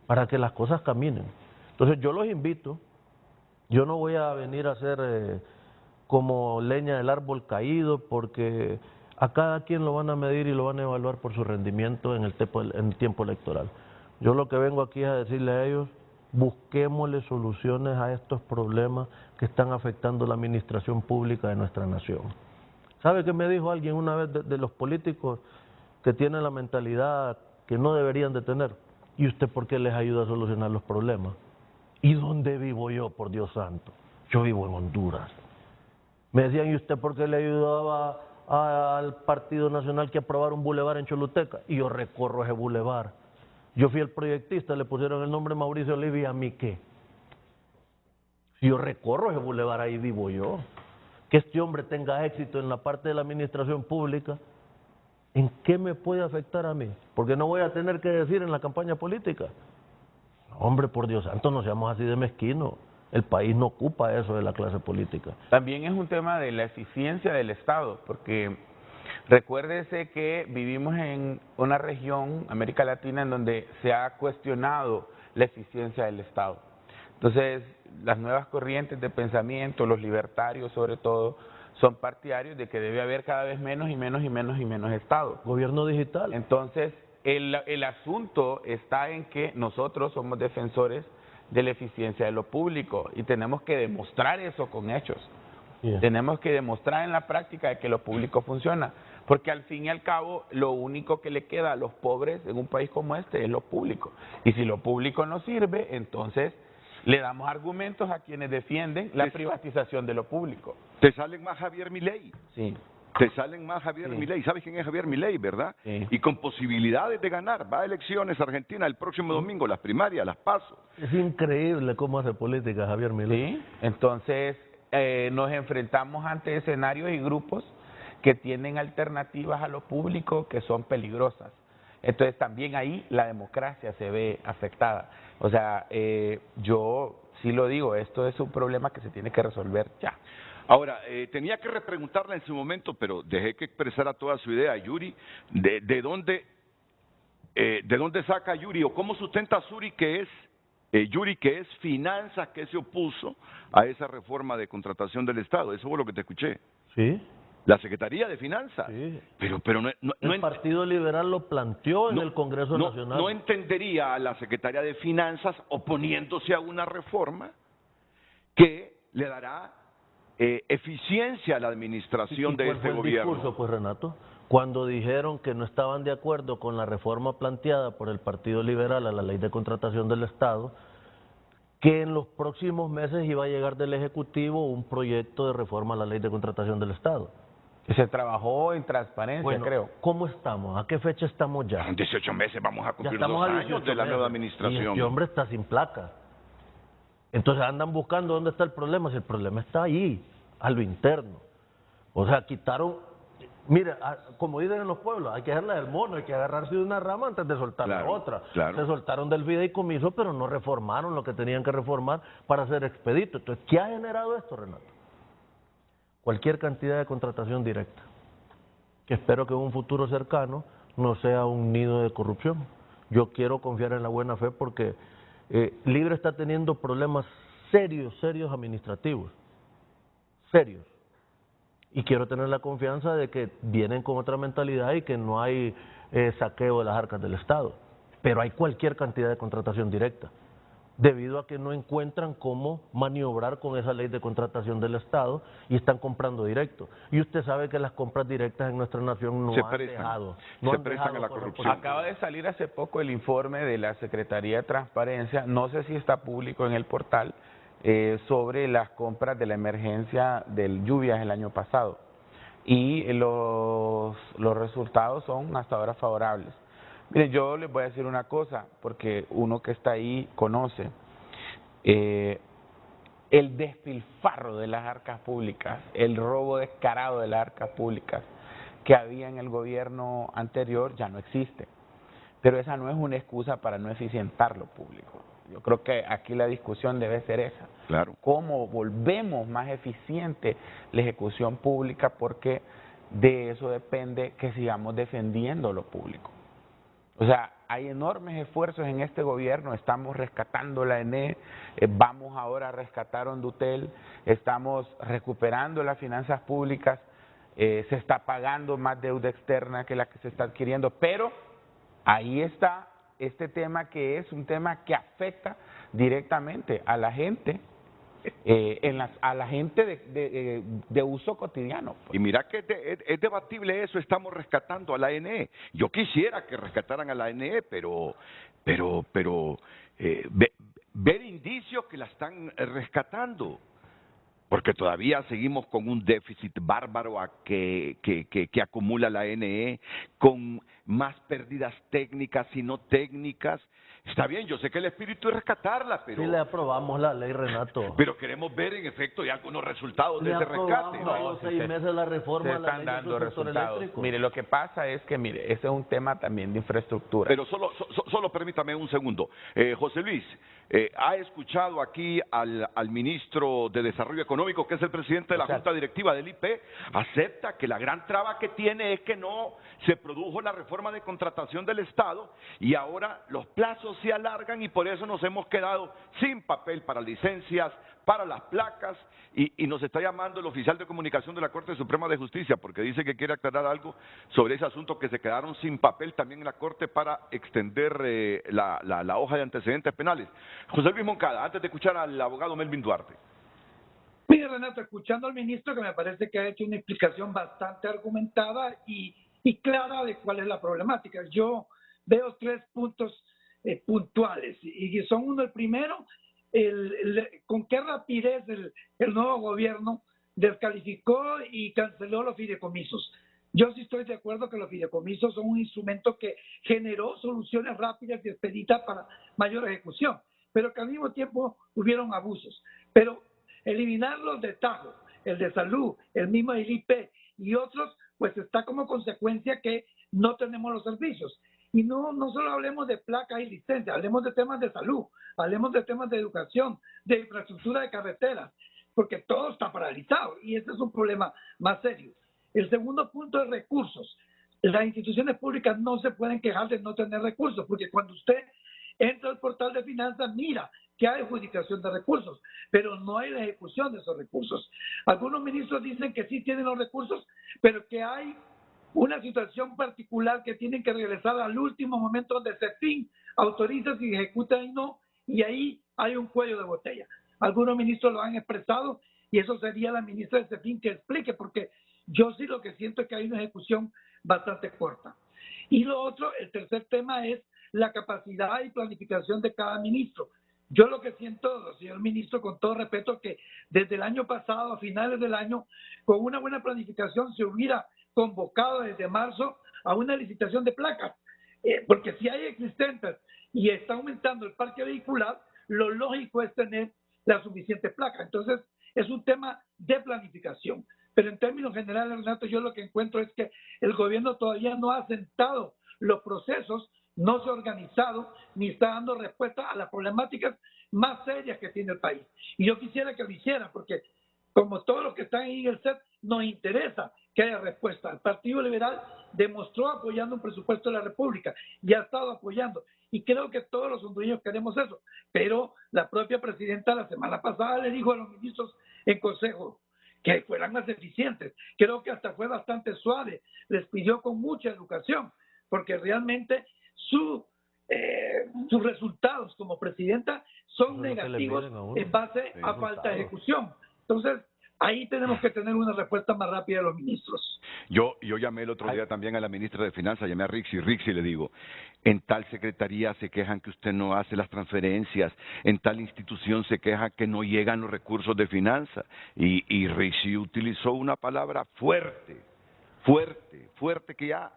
para que las cosas caminen. Entonces yo los invito, yo no voy a venir a hacer como leña del árbol caído, porque a cada quien lo van a medir y lo van a evaluar por su rendimiento en el tiempo electoral. Yo lo que vengo aquí es a decirle a ellos, busquémosle soluciones a estos problemas que están afectando la administración pública de nuestra nación. ¿Sabe qué me dijo alguien una vez de los políticos que tienen la mentalidad que no deberían de tener? ¿Y usted por qué les ayuda a solucionar los problemas? ¿Y dónde vivo yo, por Dios santo? Yo vivo en Honduras. Me decían, ¿y usted por qué le ayudaba al Partido Nacional que aprobara un bulevar en Choluteca? Y yo recorro ese bulevar. Yo fui el proyectista, le pusieron el nombre Mauricio Olivia, ¿a mí qué? Si yo recorro ese bulevar, ahí vivo yo. Que este hombre tenga éxito en la parte de la administración pública, ¿en qué me puede afectar a mí? Porque no voy a tener que decir en la campaña política. Hombre, por Dios santo, no seamos así de mezquinos. El país no ocupa eso de la clase política. También es un tema de la eficiencia del Estado, porque recuérdese que vivimos en una región, América Latina, en donde se ha cuestionado la eficiencia del Estado. Entonces, las nuevas corrientes de pensamiento, los libertarios sobre todo, son partidarios de que debe haber cada vez menos y menos y menos y menos Estado. Gobierno digital. Entonces, el asunto está en que nosotros somos defensores de la eficiencia de lo público y tenemos que demostrar eso con hechos. Tenemos que demostrar en la práctica de que lo público funciona, porque al fin y al cabo lo único que le queda a los pobres en un país como este es lo público. Y si lo público no sirve, entonces le damos argumentos a quienes defienden la privatización de lo público. Te salen más Javier Milei. Sí. Te salen más Javier Milei. ¿Sabes quién es Javier Milei, verdad? Sí. Y con posibilidades de ganar. Va a elecciones a Argentina el próximo domingo, las primarias, las PASO. Es increíble cómo hace política Javier Milei. Sí, entonces nos enfrentamos ante escenarios y grupos que tienen alternativas a lo público que son peligrosas. Entonces también ahí la democracia se ve afectada. O sea, yo sí lo digo, esto es un problema que se tiene que resolver ya. Ahora, tenía que repreguntarla en su momento, pero dejé que expresara toda su idea. Yuri, ¿de dónde saca Yuri o cómo sustenta Yuri que es finanzas que se opuso a esa reforma de contratación del Estado? Eso fue lo que te escuché. Sí. La Secretaría de Finanzas. Sí. Pero el Partido Liberal lo planteó en el Congreso Nacional. No entendería a la Secretaría de Finanzas oponiéndose a una reforma que le dará eficiencia a la administración de este gobierno. ¿Cuál fue el discurso, pues, Renato? Cuando dijeron que no estaban de acuerdo con la reforma planteada por el Partido Liberal a la Ley de Contratación del Estado, que en los próximos meses iba a llegar del Ejecutivo un proyecto de reforma a la Ley de Contratación del Estado. Se trabajó en transparencia, creo. ¿Cómo estamos? ¿A qué fecha estamos ya? En 18 meses vamos a cumplir 2 a años de la nueva administración. Y este hombre está sin placa. Entonces andan buscando dónde está el problema, si el problema está ahí, a lo interno. O sea, quitaron, mire, como dicen en los pueblos, hay que hacerla del mono, hay que agarrarse de una rama antes de soltar la otra. Claro. Se soltaron del fideicomiso, pero no reformaron lo que tenían que reformar para ser expedito. Entonces, ¿qué ha generado esto, Renato? Cualquier cantidad de contratación directa, que espero que en un futuro cercano no sea un nido de corrupción. Yo quiero confiar en la buena fe porque Libre está teniendo problemas serios administrativos, serios. Y quiero tener la confianza de que vienen con otra mentalidad y que no hay saqueo de las arcas del Estado. Pero hay cualquier cantidad de contratación directa, debido a que no encuentran cómo maniobrar con esa ley de contratación del Estado y están comprando directo. Y usted sabe que las compras directas en nuestra nación no han dejado a la corrupción. Acaba de salir hace poco el informe de la Secretaría de Transparencia, no sé si está público en el portal, sobre las compras de la emergencia del lluvias el año pasado. Y los resultados son hasta ahora favorables. Mire, yo les voy a decir una cosa, porque uno que está ahí conoce. El despilfarro de las arcas públicas, el robo descarado de las arcas públicas que había en el gobierno anterior ya no existe. Pero esa no es una excusa para no eficientar lo público. Yo creo que aquí la discusión debe ser esa. Claro. ¿Cómo volvemos más eficiente la ejecución pública? Porque de eso depende que sigamos defendiendo lo público. O sea, hay enormes esfuerzos en este gobierno, estamos rescatando la ENE, vamos ahora a rescatar Ondutel, estamos recuperando las finanzas públicas, se está pagando más deuda externa que la que se está adquiriendo, pero ahí está este tema que es un tema que afecta directamente a la gente, a la gente de uso cotidiano. Pues. Y mira que es debatible eso, estamos rescatando a la ANE. Yo quisiera que rescataran a la ANE, pero ver indicios que la están rescatando, porque todavía seguimos con un déficit bárbaro que acumula la ANE, con más pérdidas técnicas y no técnicas. Está bien, yo sé que el espíritu es rescatarla, pero... Sí, le aprobamos la ley, Renato. Pero queremos ver en efecto ya algunos resultados de ese rescate. No, 6 meses la reforma se están dando resultados. Mire, lo que pasa es que, mire, ese es un tema también de infraestructura. Pero solo permítame un segundo. José Luis, ha escuchado aquí al ministro de Desarrollo Económico, que es el presidente de la Junta Directiva del IP, acepta que la gran traba que tiene es que no se produjo la reforma de contratación del Estado y ahora los plazos se alargan y por eso nos hemos quedado sin papel para licencias, para las placas y nos está llamando el oficial de comunicación de la Corte Suprema de Justicia porque dice que quiere aclarar algo sobre ese asunto, que se quedaron sin papel también en la Corte para extender la hoja de antecedentes penales. José Luis Moncada, antes de escuchar al abogado Melvin Duarte. Mire, Renato, escuchando al ministro, que me parece que ha hecho una explicación bastante argumentada y clara de cuál es la problemática. Yo veo 3 puntos puntuales y son uno, el primero, con qué rapidez el nuevo gobierno descalificó y canceló los fideicomisos. Yo sí estoy de acuerdo que los fideicomisos son un instrumento que generó soluciones rápidas y expeditas para mayor ejecución, pero que al mismo tiempo hubieron abusos. Pero eliminarlos de tajo, el de salud, el mismo del IP y otros, pues está como consecuencia que no tenemos los servicios. Y no solo hablemos de placas y licencias, hablemos de temas de salud, hablemos de temas de educación, de infraestructura de carreteras. porque todo está paralizado y ese es un problema más serio. El segundo punto es recursos. Las instituciones públicas no se pueden quejar de no tener recursos, porque cuando usted entra al portal de finanzas, mira que hay adjudicación de recursos, pero no hay la ejecución de esos recursos. Algunos ministros dicen que sí tienen los recursos, pero que hay una situación particular que tienen que regresar al último momento donde CEFIN autoriza si ejecuta y no, y ahí hay un cuello de botella. Algunos ministros lo han expresado y eso sería la ministra de CEFIN que explique, porque yo sí lo que siento es que hay una ejecución bastante corta. Y lo otro, el tercer tema es la capacidad y planificación de cada ministro. Yo lo que siento, señor ministro, con todo respeto, que desde el año pasado, a finales del año, con una buena planificación se hubiera convocado desde marzo a una licitación de placas, porque si hay existentes y está aumentando el parque vehicular, lo lógico es tener la suficiente placa. Entonces, es un tema de planificación. Pero en términos generales, Renato, yo lo que encuentro es que el gobierno todavía no ha sentado los procesos, no se ha organizado, ni está dando respuesta a las problemáticas más serias que tiene el país. Y yo quisiera que lo hiciera, porque como todos los que están en el set, nos interesa que haya respuesta. El Partido Liberal demostró apoyando un presupuesto de la República y ha estado apoyando. Y creo que todos los hondureños queremos eso. Pero la propia presidenta la semana pasada le dijo a los ministros en consejo que fueran más eficientes. Creo que hasta fue bastante suave. Les pidió con mucha educación, porque realmente sus resultados como presidenta son negativos en base a falta de ejecución. Entonces, ahí tenemos que tener una respuesta más rápida de los ministros. Yo llamé el otro día también a la ministra de Finanzas, llamé a Rixi le digo, en tal secretaría se quejan que usted no hace las transferencias, en tal institución se queja que no llegan los recursos de finanzas, y Rixi utilizó una palabra fuerte que ya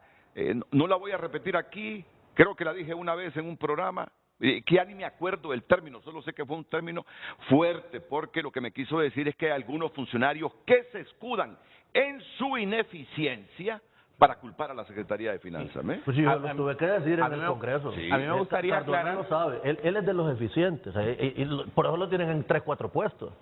no la voy a repetir aquí, creo que la dije una vez en un programa, que ya ni me acuerdo del término, solo sé que fue un término fuerte, porque lo que me quiso decir es que hay algunos funcionarios que se escudan en su ineficiencia para culpar a la Secretaría de Finanzas. Pues sí, yo lo tuve que decir en el Congreso. Sí. A mí me gustaría aclarar. Lo sabe. Él es de los eficientes, por eso lo tienen en 3, 4 puestos.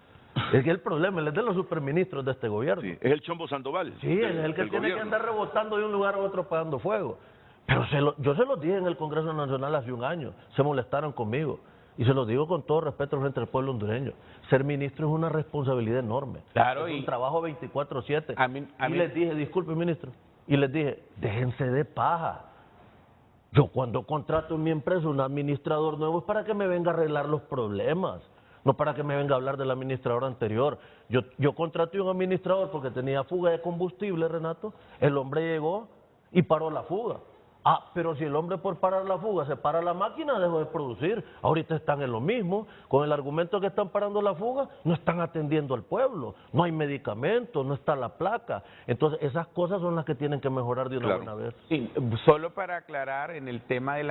Es que el problema, él es de los superministros de este gobierno. Sí, es el Chombo Sandoval. Sí, es el que tiene que andar rebotando de un lugar a otro apagando fuego. Pero yo se lo dije en el Congreso Nacional hace un año, se molestaron conmigo. Y se lo digo con todo respeto frente al pueblo hondureño. Ser ministro es una responsabilidad enorme. Claro, es un trabajo 24/7. A mí les dije, disculpe ministro, y les dije, déjense de paja. Yo cuando contrato en mi empresa un administrador nuevo es para que me venga a arreglar los problemas, no para que me venga a hablar del administrador anterior. Yo contraté un administrador porque tenía fuga de combustible, Renato, el hombre llegó y paró la fuga. Ah, pero si el hombre por parar la fuga se para la máquina, dejó de producir. Ahorita están en lo mismo, con el argumento que están parando la fuga, no están atendiendo al pueblo, no hay medicamentos, no está la placa. Entonces, esas cosas son las que tienen que mejorar de una buena vez. Sí, solo para aclarar en el tema de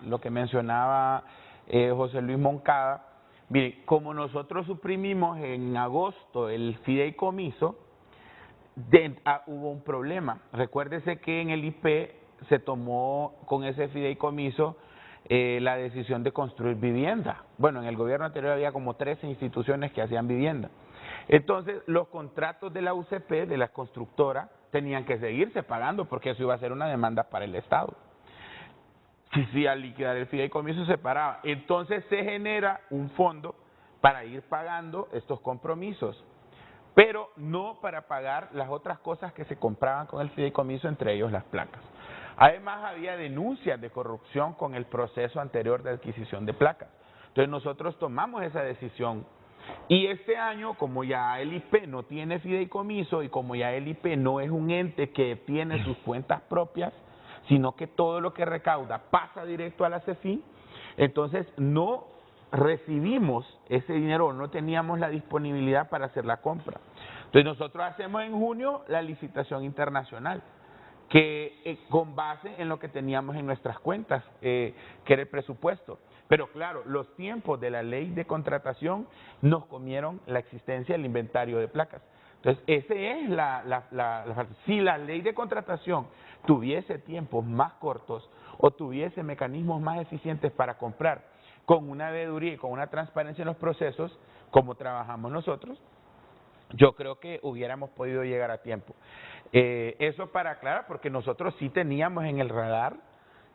lo que mencionaba José Luis Moncada, mire, como nosotros suprimimos en agosto el fideicomiso, hubo un problema. Recuérdese que en el IP se tomó con ese fideicomiso la decisión de construir vivienda. Bueno, en el gobierno anterior había como 13 instituciones que hacían vivienda. Entonces, los contratos de la UCP, de las constructoras, tenían que seguirse pagando porque eso iba a ser una demanda para el Estado. Si al liquidar el fideicomiso se paraba. Entonces, se genera un fondo para ir pagando estos compromisos, pero no para pagar las otras cosas que se compraban con el fideicomiso, entre ellos las placas. Además, había denuncias de corrupción con el proceso anterior de adquisición de placas. Entonces, nosotros tomamos esa decisión. Y este año, como ya el IP no tiene fideicomiso y como ya el IP no es un ente que tiene sus cuentas propias, sino que todo lo que recauda pasa directo a la CEFIN, entonces no recibimos ese dinero, no teníamos la disponibilidad para hacer la compra. Entonces, nosotros hacemos en junio la licitación internacional, que con base en lo que teníamos en nuestras cuentas, que era el presupuesto. Pero claro, los tiempos de la ley de contratación nos comieron la existencia del inventario de placas. Entonces, ese es si la ley de contratación tuviese tiempos más cortos o tuviese mecanismos más eficientes para comprar con una veeduría y con una transparencia en los procesos, como trabajamos nosotros, yo creo que hubiéramos podido llegar a tiempo. Eso para aclarar, porque nosotros sí teníamos en el radar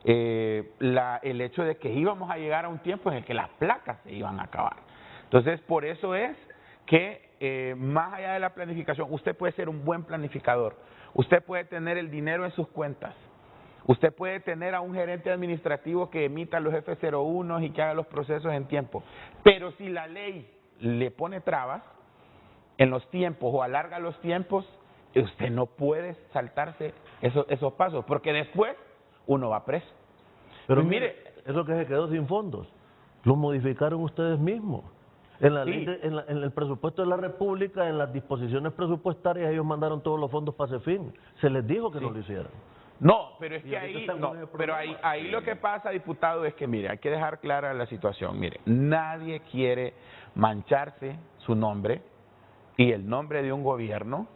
el hecho de que íbamos a llegar a un tiempo en el que las placas se iban a acabar. Entonces, por eso es que más allá de la planificación, usted puede ser un buen planificador, usted puede tener el dinero en sus cuentas, usted puede tener a un gerente administrativo que emita los F01 y que haga los procesos en tiempo, pero si la ley le pone trabas en los tiempos o alarga los tiempos, usted no puede saltarse esos pasos, porque después uno va preso. Pero Y mire, eso que se quedó sin fondos, lo modificaron ustedes mismos. En la Sí. ley en el presupuesto de la República, en las disposiciones presupuestarias, ellos mandaron todos los fondos para ese fin. Se les dijo que no lo hicieran. No, pero es Y que ahorita ahí, están no, con ese pero problema. ahí lo que pasa, diputado, es que, mire, hay que dejar clara la situación. Mire, nadie quiere mancharse su nombre y el nombre de un gobierno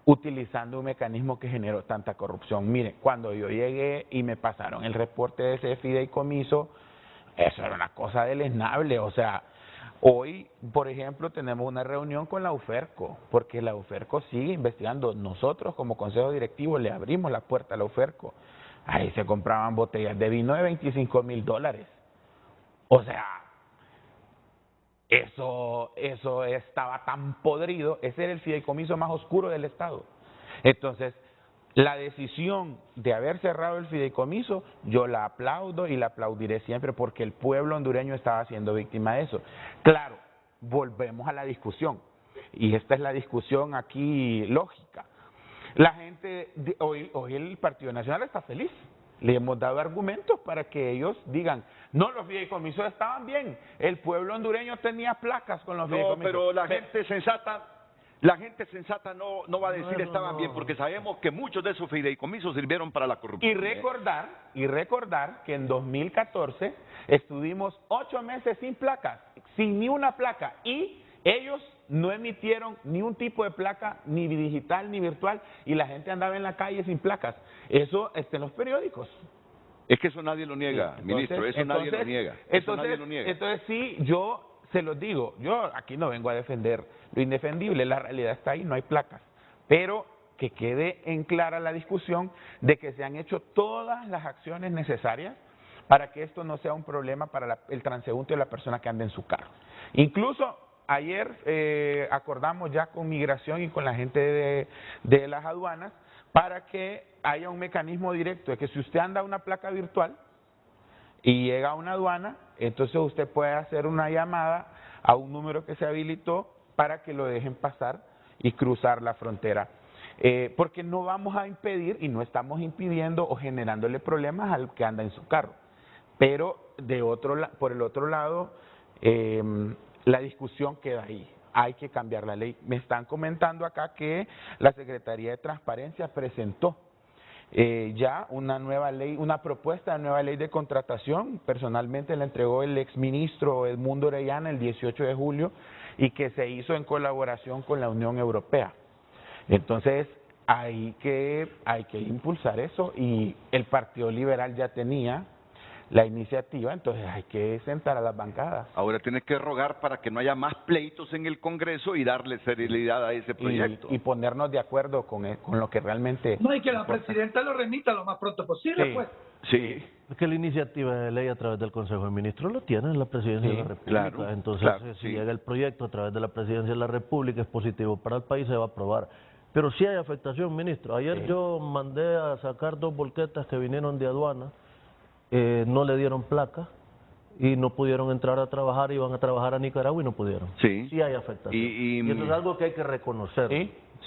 utilizando un mecanismo que generó tanta corrupción. Mire, cuando yo llegué y me pasaron el reporte de ese fideicomiso, eso era una cosa deleznable. O sea, hoy, por ejemplo, tenemos una reunión con la UFERCO, porque la UFERCO sigue investigando. Nosotros, como consejo directivo, le abrimos la puerta a la UFERCO. Ahí se compraban botellas de vino de $25,000. O sea, eso estaba tan podrido. Ese era el fideicomiso más oscuro del Estado. Entonces, la decisión de haber cerrado el fideicomiso, yo la aplaudo y la aplaudiré siempre, porque el pueblo hondureño estaba siendo víctima de eso. Claro, volvemos a la discusión, y esta es la discusión aquí lógica. La gente, hoy el Partido Nacional está feliz. Le hemos dado argumentos para que ellos digan, no, los fideicomisos estaban bien, el pueblo hondureño tenía placas con los fideicomisos. No, pero la gente sensata no va a decir estaban bien, porque sabemos que muchos de esos fideicomisos sirvieron para la corrupción. Y recordar que en 2014 estuvimos 8 meses sin placas, sin ni una placa, y ellos no emitieron ni un tipo de placa, ni digital ni virtual, y la gente andaba en la calle sin placas. Eso está en los periódicos. Es que eso nadie lo niega, Sí, ministro, eso nadie lo niega. Eso nadie lo niega. Entonces sí, yo se los digo, yo aquí no vengo a defender lo indefendible, la realidad está ahí, no hay placas. Pero que quede en clara la discusión de que se han hecho todas las acciones necesarias para que esto no sea un problema para el transeúnte o la persona que anda en su carro. Incluso ayer acordamos ya con Migración y con la gente de las aduanas para que haya un mecanismo directo de que si usted anda una placa virtual y llega a una aduana, entonces usted puede hacer una llamada a un número que se habilitó para que lo dejen pasar y cruzar la frontera. Porque no vamos a impedir y no estamos impidiendo o generándole problemas al que anda en su carro. Pero por el otro lado, la discusión queda ahí. Hay que cambiar la ley. Me están comentando acá que la Secretaría de Transparencia presentó ya una nueva ley, una propuesta de nueva ley de contratación. Personalmente la entregó el exministro Edmundo Orellana el 18 de julio y que se hizo en colaboración con la Unión Europea. Entonces hay que impulsar eso, y el Partido Liberal ya tenía la iniciativa, entonces hay que sentar a las bancadas. Ahora tienes que rogar para que no haya más pleitos en el Congreso y darle seriedad a ese proyecto. Y ponernos de acuerdo con lo que realmente... No, y que la presidenta lo remita lo más pronto posible, Sí. pues. Sí. Es que la iniciativa de ley a través del Consejo de Ministros lo tiene en la Presidencia de la República. claro, Entonces, claro, si sí. llega el proyecto a través de la Presidencia de la República, es positivo para el país, se va a aprobar. Pero sí hay afectación, ministro. Ayer yo mandé a sacar 2 volquetas que vinieron de aduana, no le dieron placa y no pudieron entrar a trabajar, iban a trabajar a Nicaragua y no pudieron. Sí. Sí hay afectación. Y eso es algo que hay que reconocer.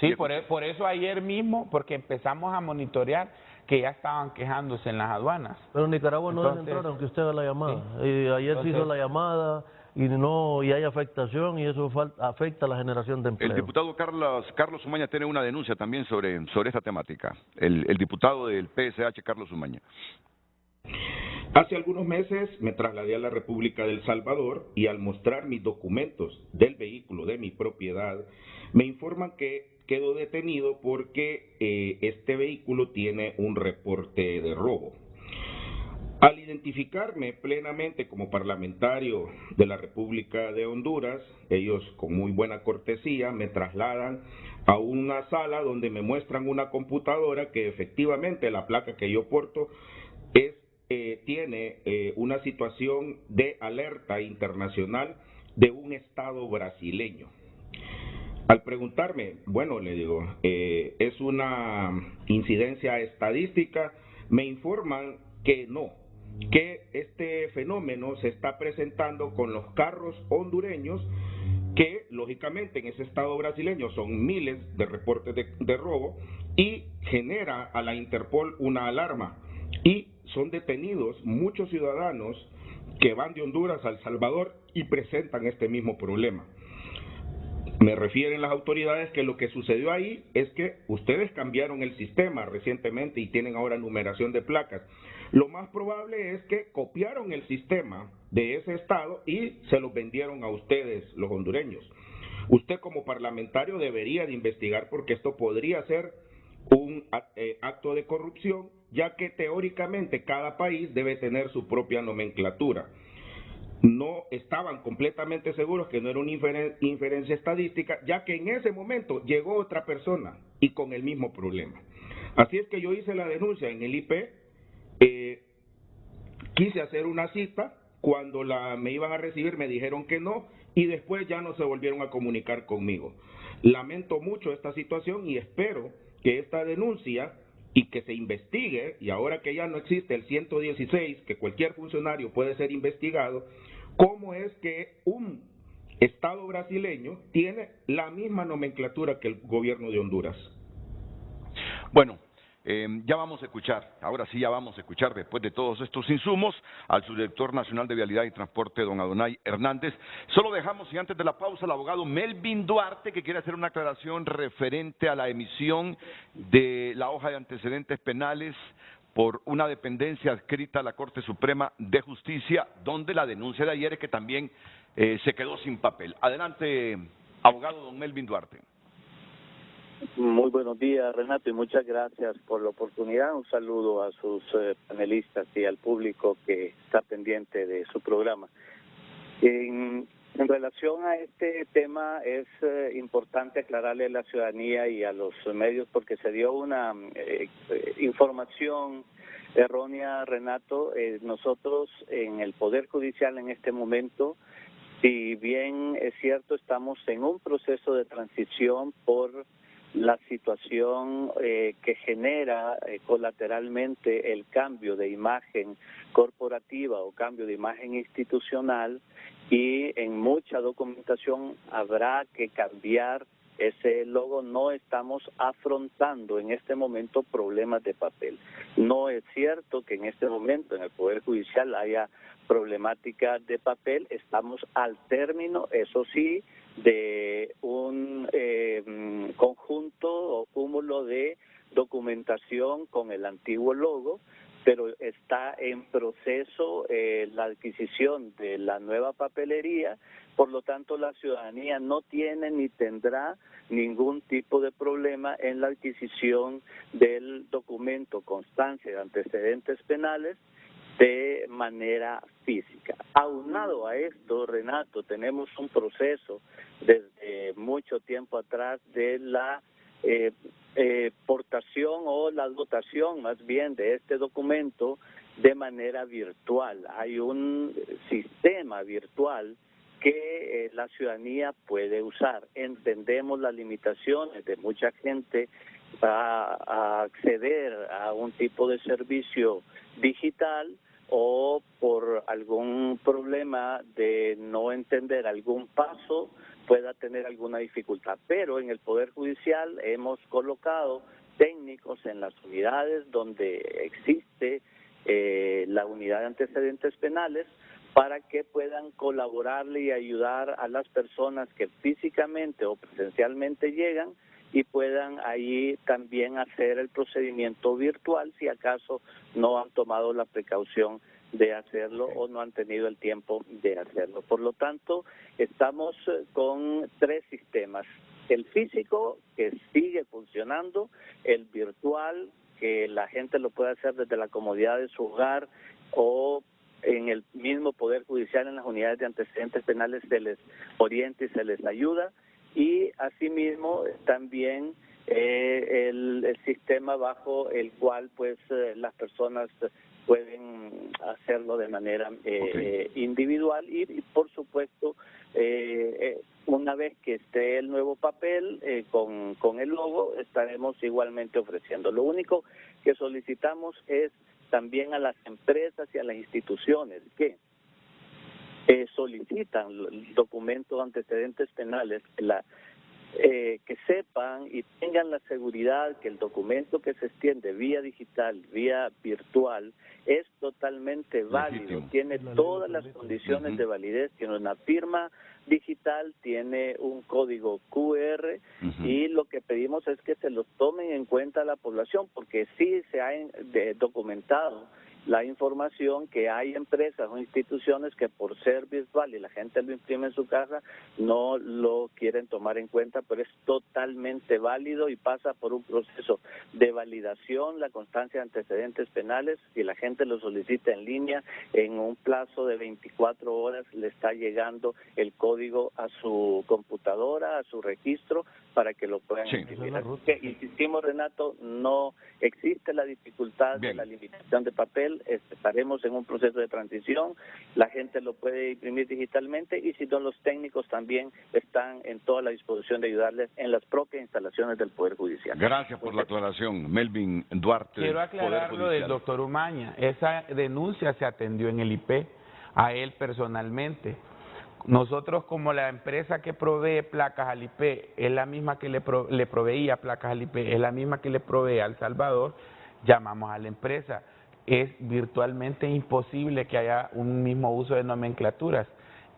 Sí, por eso ayer mismo, porque empezamos a monitorear que ya estaban quejándose en las aduanas. Pero Nicaragua no debe Entonces, entrar aunque usted haga la llamada. sí. Y ayer Entonces, se hizo la llamada y hay afectación, y eso afecta a la generación de empleo. El diputado Carlos Umaña tiene una denuncia también sobre esta temática. El diputado del PSH, Carlos Umaña. Hace algunos meses me trasladé a la República del Salvador y al mostrar mis documentos del vehículo de mi propiedad, me informan que quedo detenido porque este vehículo tiene un reporte de robo. Al identificarme plenamente como parlamentario de la República de Honduras, ellos con muy buena cortesía me trasladan a una sala donde me muestran una computadora que efectivamente la placa que yo porto tiene una situación de alerta internacional de un estado brasileño. Al preguntarme, bueno, le digo, ¿es una incidencia estadística? Me informan que no, que este fenómeno se está presentando con los carros hondureños que, lógicamente, en ese estado brasileño son miles de reportes de robo y genera a la Interpol una alarma y son detenidos muchos ciudadanos que van de Honduras a El Salvador y presentan este mismo problema. Me refieren las autoridades que lo que sucedió ahí es que ustedes cambiaron el sistema recientemente y tienen ahora numeración de placas. Lo más probable es que copiaron el sistema de ese estado y se lo vendieron a ustedes, los hondureños. Usted como parlamentario debería de investigar porque esto podría ser un acto de corrupción, ya que teóricamente cada país debe tener su propia nomenclatura. No estaban completamente seguros que no era una inferencia estadística, ya que en ese momento llegó otra persona y con el mismo problema. Así es que yo hice la denuncia en el IP, quise hacer una cita, cuando me iban a recibir me dijeron que no y después ya no se volvieron a comunicar conmigo. Lamento mucho esta situación y espero que esta denuncia y que se investigue, y ahora que ya no existe el 116, que cualquier funcionario puede ser investigado, cómo es que un Estado brasileño tiene la misma nomenclatura que el gobierno de Honduras. Bueno, ya vamos a escuchar, ahora sí ya vamos a escuchar, después de todos estos insumos, al subdirector nacional de Vialidad y Transporte, don Adonai Hernández. Solo dejamos, y antes de la pausa, al abogado Melvin Duarte, que quiere hacer una aclaración referente a la emisión de la hoja de antecedentes penales por una dependencia adscrita a la Corte Suprema de Justicia, donde la denuncia de ayer es que también se quedó sin papel. Adelante, abogado don Melvin Duarte. Muy buenos días, Renato, y muchas gracias por la oportunidad. Un saludo a sus panelistas y al público que está pendiente de su programa. En relación a este tema, es importante aclararle a la ciudadanía y a los medios porque se dio una información errónea, Renato. Nosotros en el Poder Judicial en este momento, si bien es cierto, estamos en un proceso de transición por la situación que genera colateralmente el cambio de imagen corporativa o cambio de imagen institucional, y en mucha documentación habrá que cambiar ese logo. No estamos afrontando en este momento problemas de papel. No es cierto que en este momento en el Poder Judicial haya problemática de papel. Estamos al término, eso sí, de un conjunto o cúmulo de documentación con el antiguo logo, pero está en proceso la adquisición de la nueva papelería. Por lo tanto, la ciudadanía no tiene ni tendrá ningún tipo de problema en la adquisición del documento constancia de antecedentes penales de manera física. Aunado a esto, Renato, tenemos un proceso desde mucho tiempo atrás de la portación o la dotación más bien de este documento de manera virtual. Hay un sistema virtual que la ciudadanía puede usar. Entendemos las limitaciones de mucha gente a acceder a un tipo de servicio digital, o por algún problema de no entender algún paso pueda tener alguna dificultad. Pero en el Poder Judicial hemos colocado técnicos en las unidades donde existe la unidad de antecedentes penales para que puedan colaborarle y ayudar a las personas que físicamente o presencialmente llegan y puedan ahí también hacer el procedimiento virtual si acaso no han tomado la precaución de hacerlo o no han tenido el tiempo de hacerlo. Por lo tanto, estamos con tres sistemas: el físico, que sigue funcionando, el virtual, que la gente lo puede hacer desde la comodidad de su hogar o en el mismo Poder Judicial, en las unidades de antecedentes penales se les orienta y se les ayuda, y asimismo también el sistema bajo el cual pues las personas pueden hacerlo de manera individual y por supuesto una vez que esté el nuevo papel con el logo estaremos igualmente ofreciendo. Lo único que solicitamos es también a las empresas y a las instituciones que solicitan documentos antecedentes penales, que sepan y tengan la seguridad que el documento que se extiende vía digital, vía virtual, es totalmente válido, legítimo, tiene todas las condiciones de validez, tiene una firma digital, tiene un código QR y lo que pedimos es que se los tomen en cuenta la población, porque sí se ha documentado la información que hay empresas o instituciones que por ser virtual y la gente lo imprime en su casa no lo quieren tomar en cuenta, pero es totalmente válido y pasa por un proceso de validación, la constancia de antecedentes penales. Si la gente lo solicita en línea, en un plazo de 24 horas le está llegando el código a su computadora, a su registro, para que lo puedan imprimir. Así que, insistimos, Renato, no existe la dificultad de la limitación de papel, estaremos en un proceso de transición, la gente lo puede imprimir digitalmente y si no, los técnicos también están en toda la disposición de ayudarles en las propias instalaciones del Poder Judicial. Gracias por la aclaración, Melvin Duarte. Quiero aclarar lo del doctor Umaña, esa denuncia se atendió en el IP, a él personalmente. Nosotros, como la empresa que provee placas al IP es la misma que le proveía placas al IP, es la misma que le provee a El Salvador, llamamos a la empresa. Es virtualmente imposible que haya un mismo uso de nomenclaturas.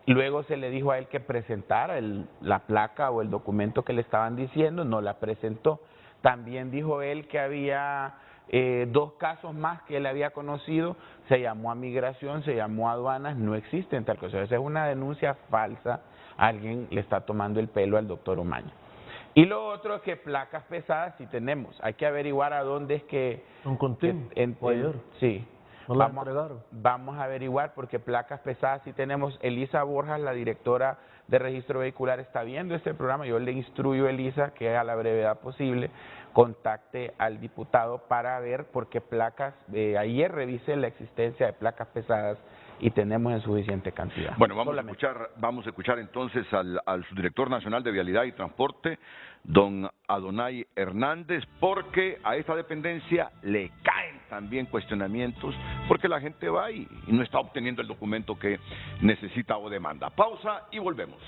Luego se le dijo a él que presentara la placa o el documento que le estaban diciendo, no la presentó. También dijo él que había 2 casos más que él había conocido, se llamó a migración, se llamó a aduanas, no existen tal cosa. Esa es una denuncia falsa, alguien le está tomando el pelo al doctor Umaña. Y lo otro es que placas pesadas sí tenemos, hay que averiguar a dónde es que... Sí. ¿No la entregaron? Vamos a averiguar porque placas pesadas sí tenemos. Elisa Borjas, la directora de registro vehicular, está viendo este programa. Yo le instruyo a Elisa que a la brevedad posible contacte al diputado para ver por qué placas, ayer revisé la existencia de placas pesadas y tenemos en suficiente cantidad. Bueno, vamos a escuchar entonces al subdirector nacional de Vialidad y Transporte, don Adonai Hernández, porque a esta dependencia le caen también cuestionamientos, porque la gente va y no está obteniendo el documento que necesita o demanda. Pausa y volvemos.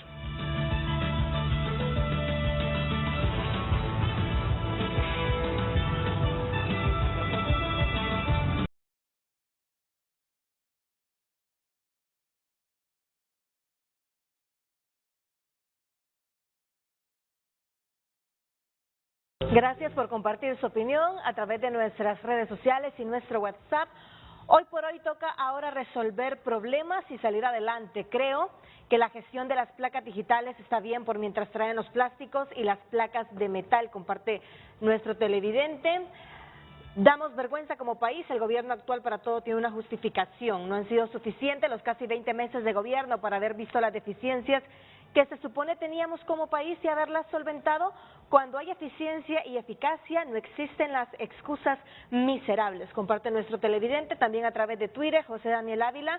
Gracias por compartir su opinión a través de nuestras redes sociales y nuestro WhatsApp. Hoy por hoy toca ahora resolver problemas y salir adelante. Creo que la gestión de las placas digitales está bien por mientras traen los plásticos y las placas de metal, comparte nuestro televidente. Damos vergüenza como país, el gobierno actual para todo tiene una justificación. No han sido suficientes los casi 20 meses de gobierno para haber visto las deficiencias que se supone teníamos como país y haberlas solventado. Cuando hay eficiencia y eficacia no existen las excusas miserables. Comparte nuestro televidente también a través de Twitter, José Daniel Ávila,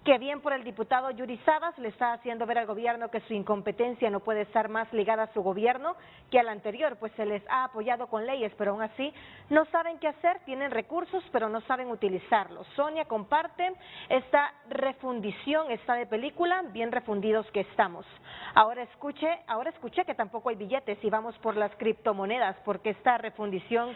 que bien por el diputado Yuri Sabas le está haciendo ver al gobierno que su incompetencia no puede estar más ligada a su gobierno que al anterior, pues se les ha apoyado con leyes, pero aún así no saben qué hacer, tienen recursos, pero no saben utilizarlos. Sonia comparte, esta refundición está de película, bien refundidos que estamos. Ahora escuché que tampoco hay billetes y vamos por las criptomonedas, porque esta refundición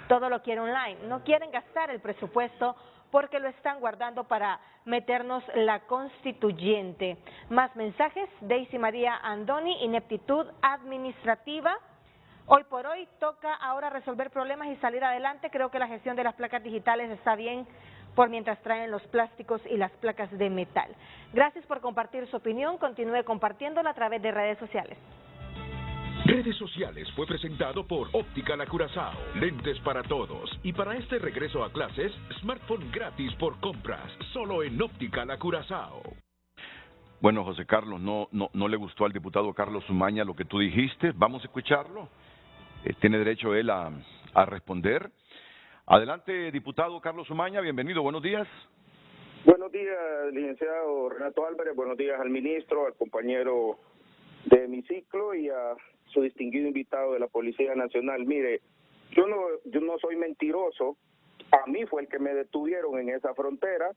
todo lo quiere online, no quieren gastar el presupuesto porque lo están guardando para meternos la constituyente. Más mensajes, Daisy María Andoni, ineptitud administrativa. Hoy por hoy toca ahora resolver problemas y salir adelante. Creo que la gestión de las placas digitales está bien por mientras traen los plásticos y las placas de metal. Gracias por compartir su opinión, continúe compartiéndola a través de redes sociales. redes sociales fue presentado por Óptica La Curazao. Lentes para todos. Y para este regreso a clases, smartphone gratis por compras. Solo en Óptica La Curazao. Bueno, José Carlos, no le gustó al diputado Carlos Umaña lo que tú dijiste. Vamos a escucharlo. Tiene derecho él a responder. Adelante, diputado Carlos Umaña, bienvenido, buenos días. Buenos días, licenciado Renato Álvarez, buenos días al ministro, al compañero de hemiciclo y a su distinguido invitado de la Policía Nacional. Mire, yo no soy mentiroso, a mí fue el que me detuvieron en esa frontera,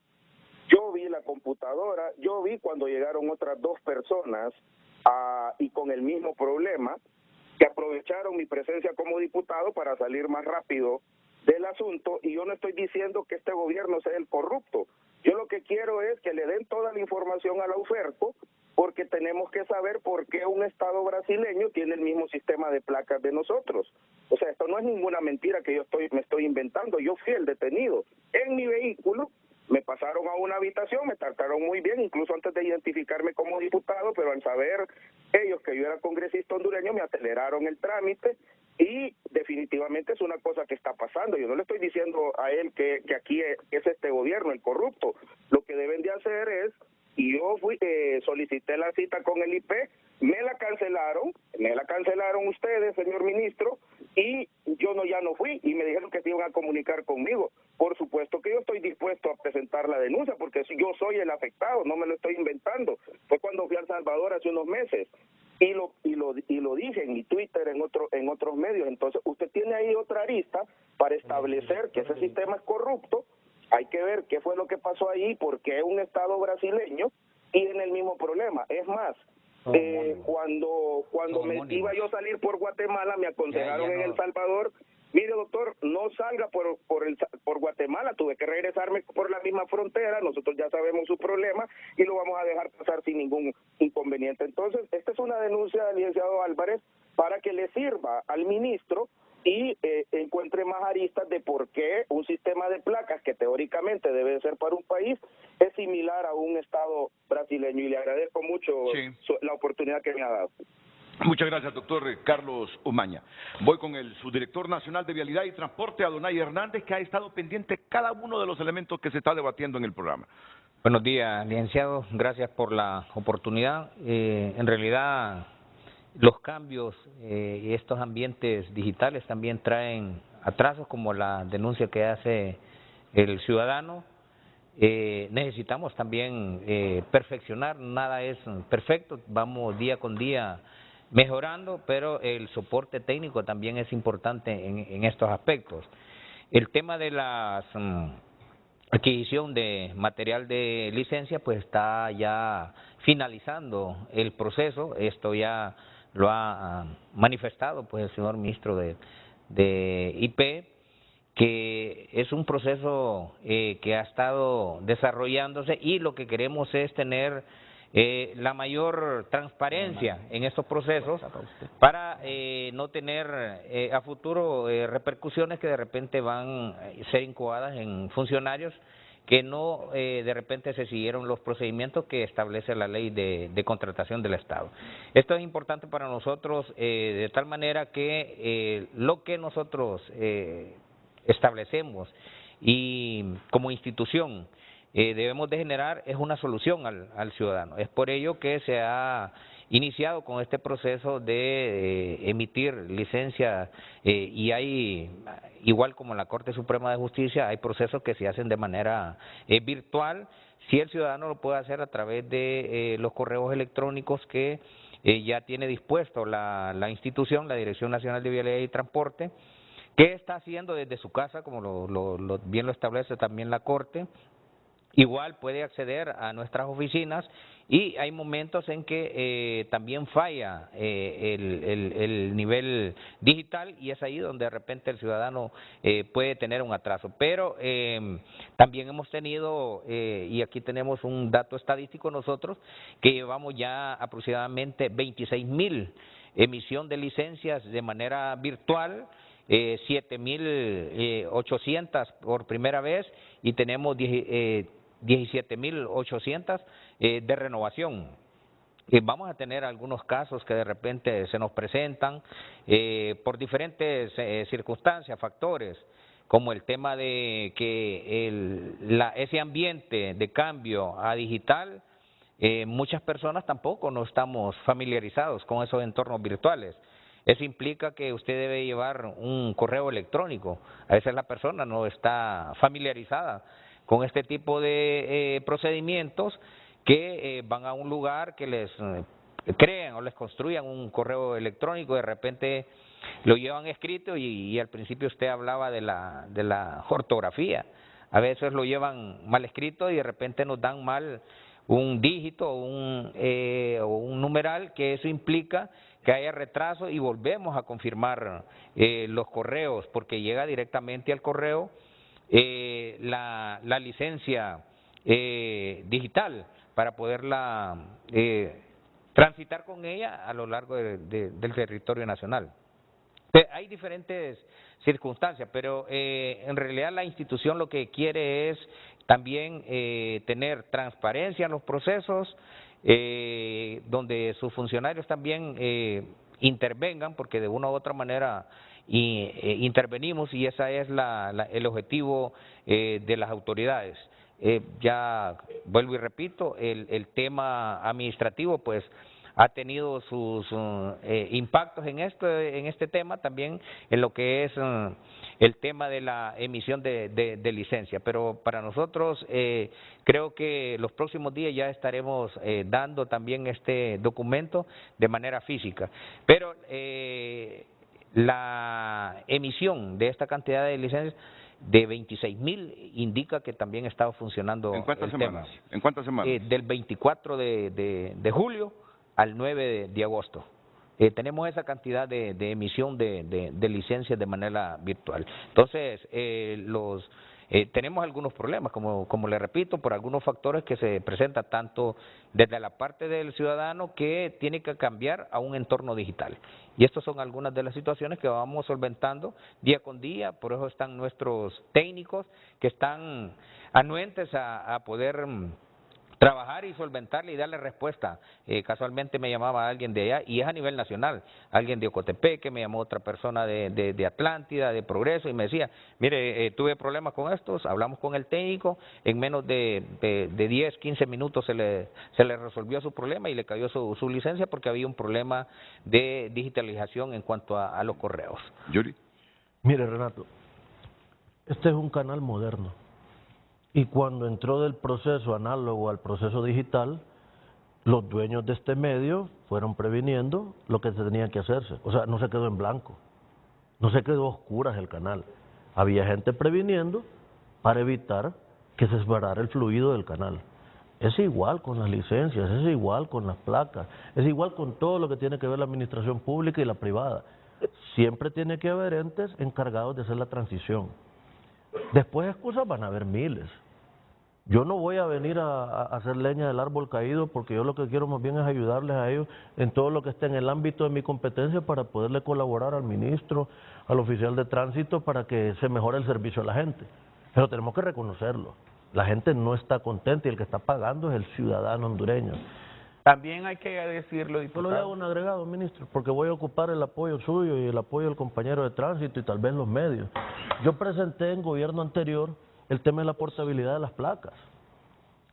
yo vi la computadora, yo vi cuando llegaron otras 2 personas y con el mismo problema, que aprovecharon mi presencia como diputado para salir más rápido del asunto, y yo no estoy diciendo que este gobierno sea el corrupto. Yo lo que quiero es que le den toda la información a la UFERCO, porque tenemos que saber por qué un estado brasileño tiene el mismo sistema de placas de nosotros. O sea, esto no es ninguna mentira que me estoy inventando. Yo fui el detenido en mi vehículo, me pasaron a una habitación, me trataron muy bien, incluso antes de identificarme como diputado, pero al saber ellos que yo era congresista hondureño, me aceleraron el trámite, y definitivamente es una cosa que está pasando. Yo no le estoy diciendo a él que aquí es este gobierno el corrupto. Lo que deben de hacer es, y yo solicité la cita con el IP, me la cancelaron ustedes, señor ministro, y yo ya no fui, y me dijeron que se iban a comunicar conmigo. Por supuesto que yo estoy dispuesto a presentar la denuncia, porque yo soy el afectado, no me lo estoy inventando. Fue cuando fui a El Salvador hace unos meses. Y lo dije en mi Twitter, en otros medios. Entonces, usted tiene ahí otra arista para establecer que ese sistema es corrupto. Hay que ver qué fue lo que pasó ahí, porque es un estado brasileño y en el mismo problema. Es más, cuando me iba yo a salir por Guatemala, me aconsejaron en El Salvador: mire, doctor, no salga por Guatemala, tuve que regresarme por la misma frontera, nosotros ya sabemos su problema y lo vamos a dejar pasar sin ningún inconveniente. Entonces, esta es una denuncia del licenciado Álvarez para que le sirva al ministro y encuentre más aristas de por qué un sistema de placas que teóricamente debe ser para un país es similar a un estado brasileño, y le agradezco mucho la oportunidad que me ha dado. Muchas gracias, doctor Carlos Umaña. Voy con el subdirector nacional de Vialidad y Transporte, Adonai Hernández, que ha estado pendiente cada uno de los elementos que se está debatiendo en el programa. Buenos días, licenciado. Gracias por la oportunidad. En realidad, los cambios y estos ambientes digitales también traen atrasos, como la denuncia que hace el ciudadano. Necesitamos también perfeccionar, nada es perfecto, vamos día con día mejorando, pero el soporte técnico también es importante en estos aspectos. El tema de la adquisición de material de licencia, pues está ya finalizando el proceso. Esto ya lo ha manifestado pues el señor ministro de IP, que es un proceso que ha estado desarrollándose, y lo que queremos es tener la mayor transparencia en estos procesos para no tener a futuro repercusiones que de repente van a ser incoadas en funcionarios que no de repente se siguieron los procedimientos que establece la ley de contratación del Estado. Esto es importante para nosotros de tal manera que lo que nosotros establecemos y como institución debemos de generar es una solución al ciudadano. Es por ello que se ha iniciado con este proceso de emitir licencias y hay, igual como en la Corte Suprema de Justicia, hay procesos que se hacen de manera virtual. Si el ciudadano lo puede hacer a través de los correos electrónicos que ya tiene dispuesto la institución, la Dirección Nacional de Vialidad y Transporte, que está haciendo desde su casa, como bien lo establece también la Corte. Igual puede acceder a nuestras oficinas, y hay momentos en que también falla el nivel digital, y es ahí donde de repente el ciudadano puede tener un atraso. Pero también hemos tenido, y aquí tenemos un dato estadístico nosotros, que llevamos ya aproximadamente 26,000 emisión de licencias de manera virtual, 7,800 por primera vez, y tenemos 17,800 de renovación. vamos a tener algunos casos que de repente se nos presentan por diferentes circunstancias, factores, como el tema de que ese ambiente de cambio a digital, muchas personas tampoco no estamos familiarizados con esos entornos virtuales. Eso implica que usted debe llevar un correo electrónico. A veces la persona no está familiarizada con este tipo de procedimientos que van a un lugar que les crean o les construyan un correo electrónico, de repente lo llevan escrito y al principio usted hablaba de la ortografía. A veces lo llevan mal escrito y de repente nos dan mal un dígito o un numeral, que eso implica que haya retraso y volvemos a confirmar los correos, porque llega directamente al correo la licencia digital para poderla transitar con ella a lo largo del territorio nacional. Hay diferentes circunstancias, pero en realidad la institución lo que quiere es también tener transparencia en los procesos, donde sus funcionarios también intervengan, porque de una u otra manera intervenimos, y ese es el objetivo de las autoridades. Ya vuelvo y repito, el tema administrativo pues ha tenido sus impactos en este tema, también en lo que es el tema de la emisión de licencia, pero para nosotros creo que los próximos días ya estaremos dando también este documento de manera física, pero la emisión de esta cantidad de licencias de 26,000 indica que también estaba funcionando. ¿En cuántas semanas? ¿En cuántas semanas? Del 24 de julio al 9 de agosto. Tenemos esa cantidad de emisión de licencias de manera virtual. Entonces, tenemos algunos problemas, como le repito, por algunos factores que se presentan tanto desde la parte del ciudadano que tiene que cambiar a un entorno digital. Y estas son algunas de las situaciones que vamos solventando día con día, por eso están nuestros técnicos que están anuentes a poder trabajar y solventarle y darle respuesta. Casualmente me llamaba alguien de allá, y es a nivel nacional, alguien de Ocotepeque, me llamó otra persona de Atlántida, de Progreso, y me decía, mire, tuve problemas con estos, hablamos con el técnico, en menos de 10, 15 minutos se le resolvió su problema y le cayó su licencia porque había un problema de digitalización en cuanto a los correos. Yuri. Mire, Renato, este es un canal moderno. Y cuando entró del proceso análogo al proceso digital, los dueños de este medio fueron previniendo lo que se tenía que hacerse. O sea, no se quedó en blanco, no se quedó a oscuras el canal. Había gente previniendo para evitar que se separara el fluido del canal. Es igual con las licencias, es igual con las placas, es igual con todo lo que tiene que ver la administración pública y la privada. Siempre tiene que haber entes encargados de hacer la transición. Después excusas van a haber miles. Yo no voy a venir a hacer leña del árbol caído, porque yo lo que quiero más bien es ayudarles a ellos en todo lo que esté en el ámbito de mi competencia para poderle colaborar al ministro, al oficial de tránsito, para que se mejore el servicio a la gente. Pero tenemos que reconocerlo. La gente no está contenta y el que está pagando es el ciudadano hondureño. También hay que decirlo, diputado. Solo le hago un agregado, ministro, porque voy a ocupar el apoyo suyo y el apoyo del compañero de tránsito y tal vez los medios. Yo presenté en gobierno anterior el tema de la portabilidad de las placas.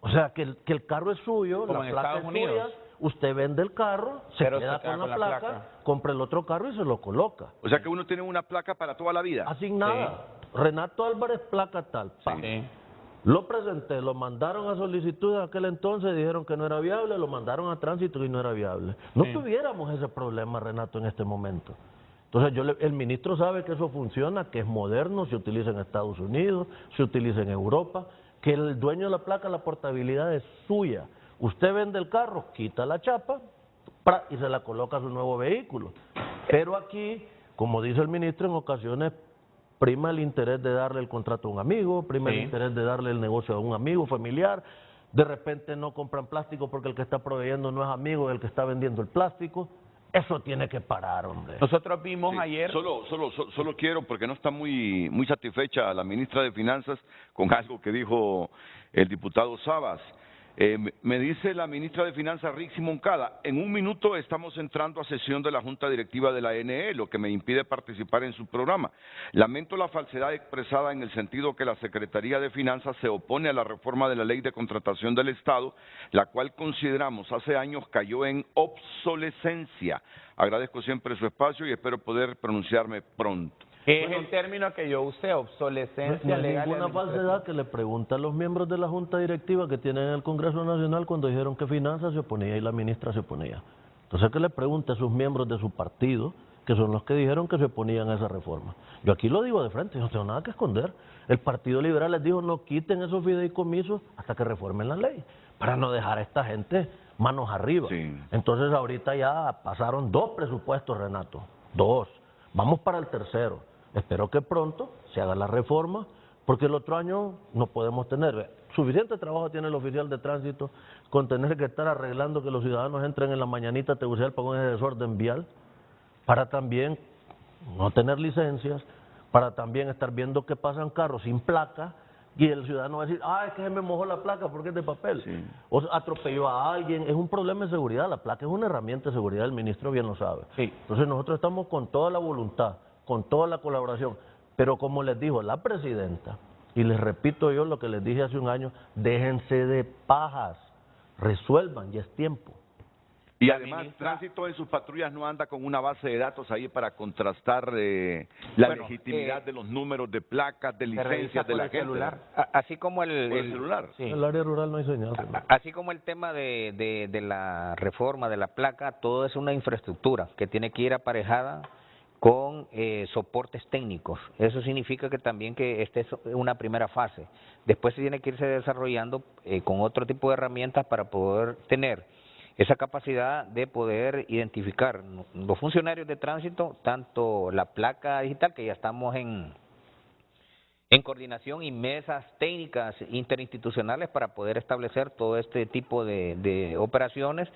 O sea, que el carro es suyo, la placa es suya, usted vende el carro, se queda con la placa, compra el otro carro y se lo coloca. O sea que uno tiene una placa para toda la vida. Asignada. Sí. Renato Álvarez, placa tal. Sí. Lo presenté, lo mandaron a solicitud en aquel entonces, dijeron que no era viable, lo mandaron a tránsito y no era viable. No tuviéramos ese problema, Renato, en este momento. Entonces el ministro sabe que eso funciona, que es moderno, se utiliza en Estados Unidos, se utiliza en Europa, que el dueño de la placa, la portabilidad es suya. Usted vende el carro, quita la chapa y se la coloca a su nuevo vehículo. Pero aquí, como dice el ministro, en ocasiones prima el interés de darle el contrato a un amigo, prima el interés de darle el negocio a un amigo familiar. De repente no compran plástico porque el que está proveyendo no es amigo del que está vendiendo el plástico. Eso tiene que parar, hombre. Nosotros vimos ayer... Solo quiero, porque no está muy satisfecha la ministra de Finanzas con algo que dijo el diputado Sabas. Me dice la ministra de Finanzas, Rixi Moncada, en un minuto estamos entrando a sesión de la Junta Directiva de la ANE, lo que me impide participar en su programa. Lamento la falsedad expresada en el sentido que la Secretaría de Finanzas se opone a la reforma de la Ley de Contratación del Estado, la cual consideramos hace años cayó en obsolescencia. Agradezco siempre su espacio y espero poder pronunciarme pronto. Es el término que yo usé, obsolescencia no legal. Es ninguna falsedad que le pregunta a los miembros de la Junta Directiva que tienen en el Congreso Nacional cuando dijeron que Finanzas se oponía y la ministra se oponía. Entonces que le pregunte a sus miembros de su partido, que son los que dijeron que se oponían a esa reforma. Yo aquí lo digo de frente, no tengo nada que esconder. El Partido Liberal les dijo no quiten esos fideicomisos hasta que reformen la ley, para no dejar a esta gente manos arriba. Sí. Entonces ahorita ya pasaron 2 presupuestos, Renato, 2. Vamos para el tercero. Espero que pronto se haga la reforma, porque el otro año no podemos tener. Suficiente trabajo tiene el oficial de tránsito con tener que estar arreglando que los ciudadanos entren en la mañanita Tegucigalpa con ese desorden vial, para también no tener licencias, para también estar viendo que pasan carros sin placa y el ciudadano va a decir, es que se me mojó la placa porque es de papel. Sí. O atropelló a alguien, es un problema de seguridad. La placa es una herramienta de seguridad, el ministro bien lo sabe. Sí. Entonces nosotros estamos con toda la voluntad, con toda la colaboración, pero como les dijo la presidenta, y les repito yo lo que les dije hace un año, déjense de pajas, resuelvan, ya es tiempo. Y además, Tránsito en sus patrullas no anda con una base de datos ahí para contrastar la legitimidad de los números de placas, de licencias de la gente. Celular. Así como el celular. Sí. En el área rural no hay señal. Así como el tema de la reforma de la placa, todo es una infraestructura que tiene que ir aparejada con soportes técnicos. Eso significa que también que esta es una primera fase. Después se tiene que irse desarrollando con otro tipo de herramientas para poder tener esa capacidad de poder identificar los funcionarios de tránsito, tanto la placa digital, que ya estamos en coordinación, y mesas técnicas interinstitucionales para poder establecer todo este tipo de operaciones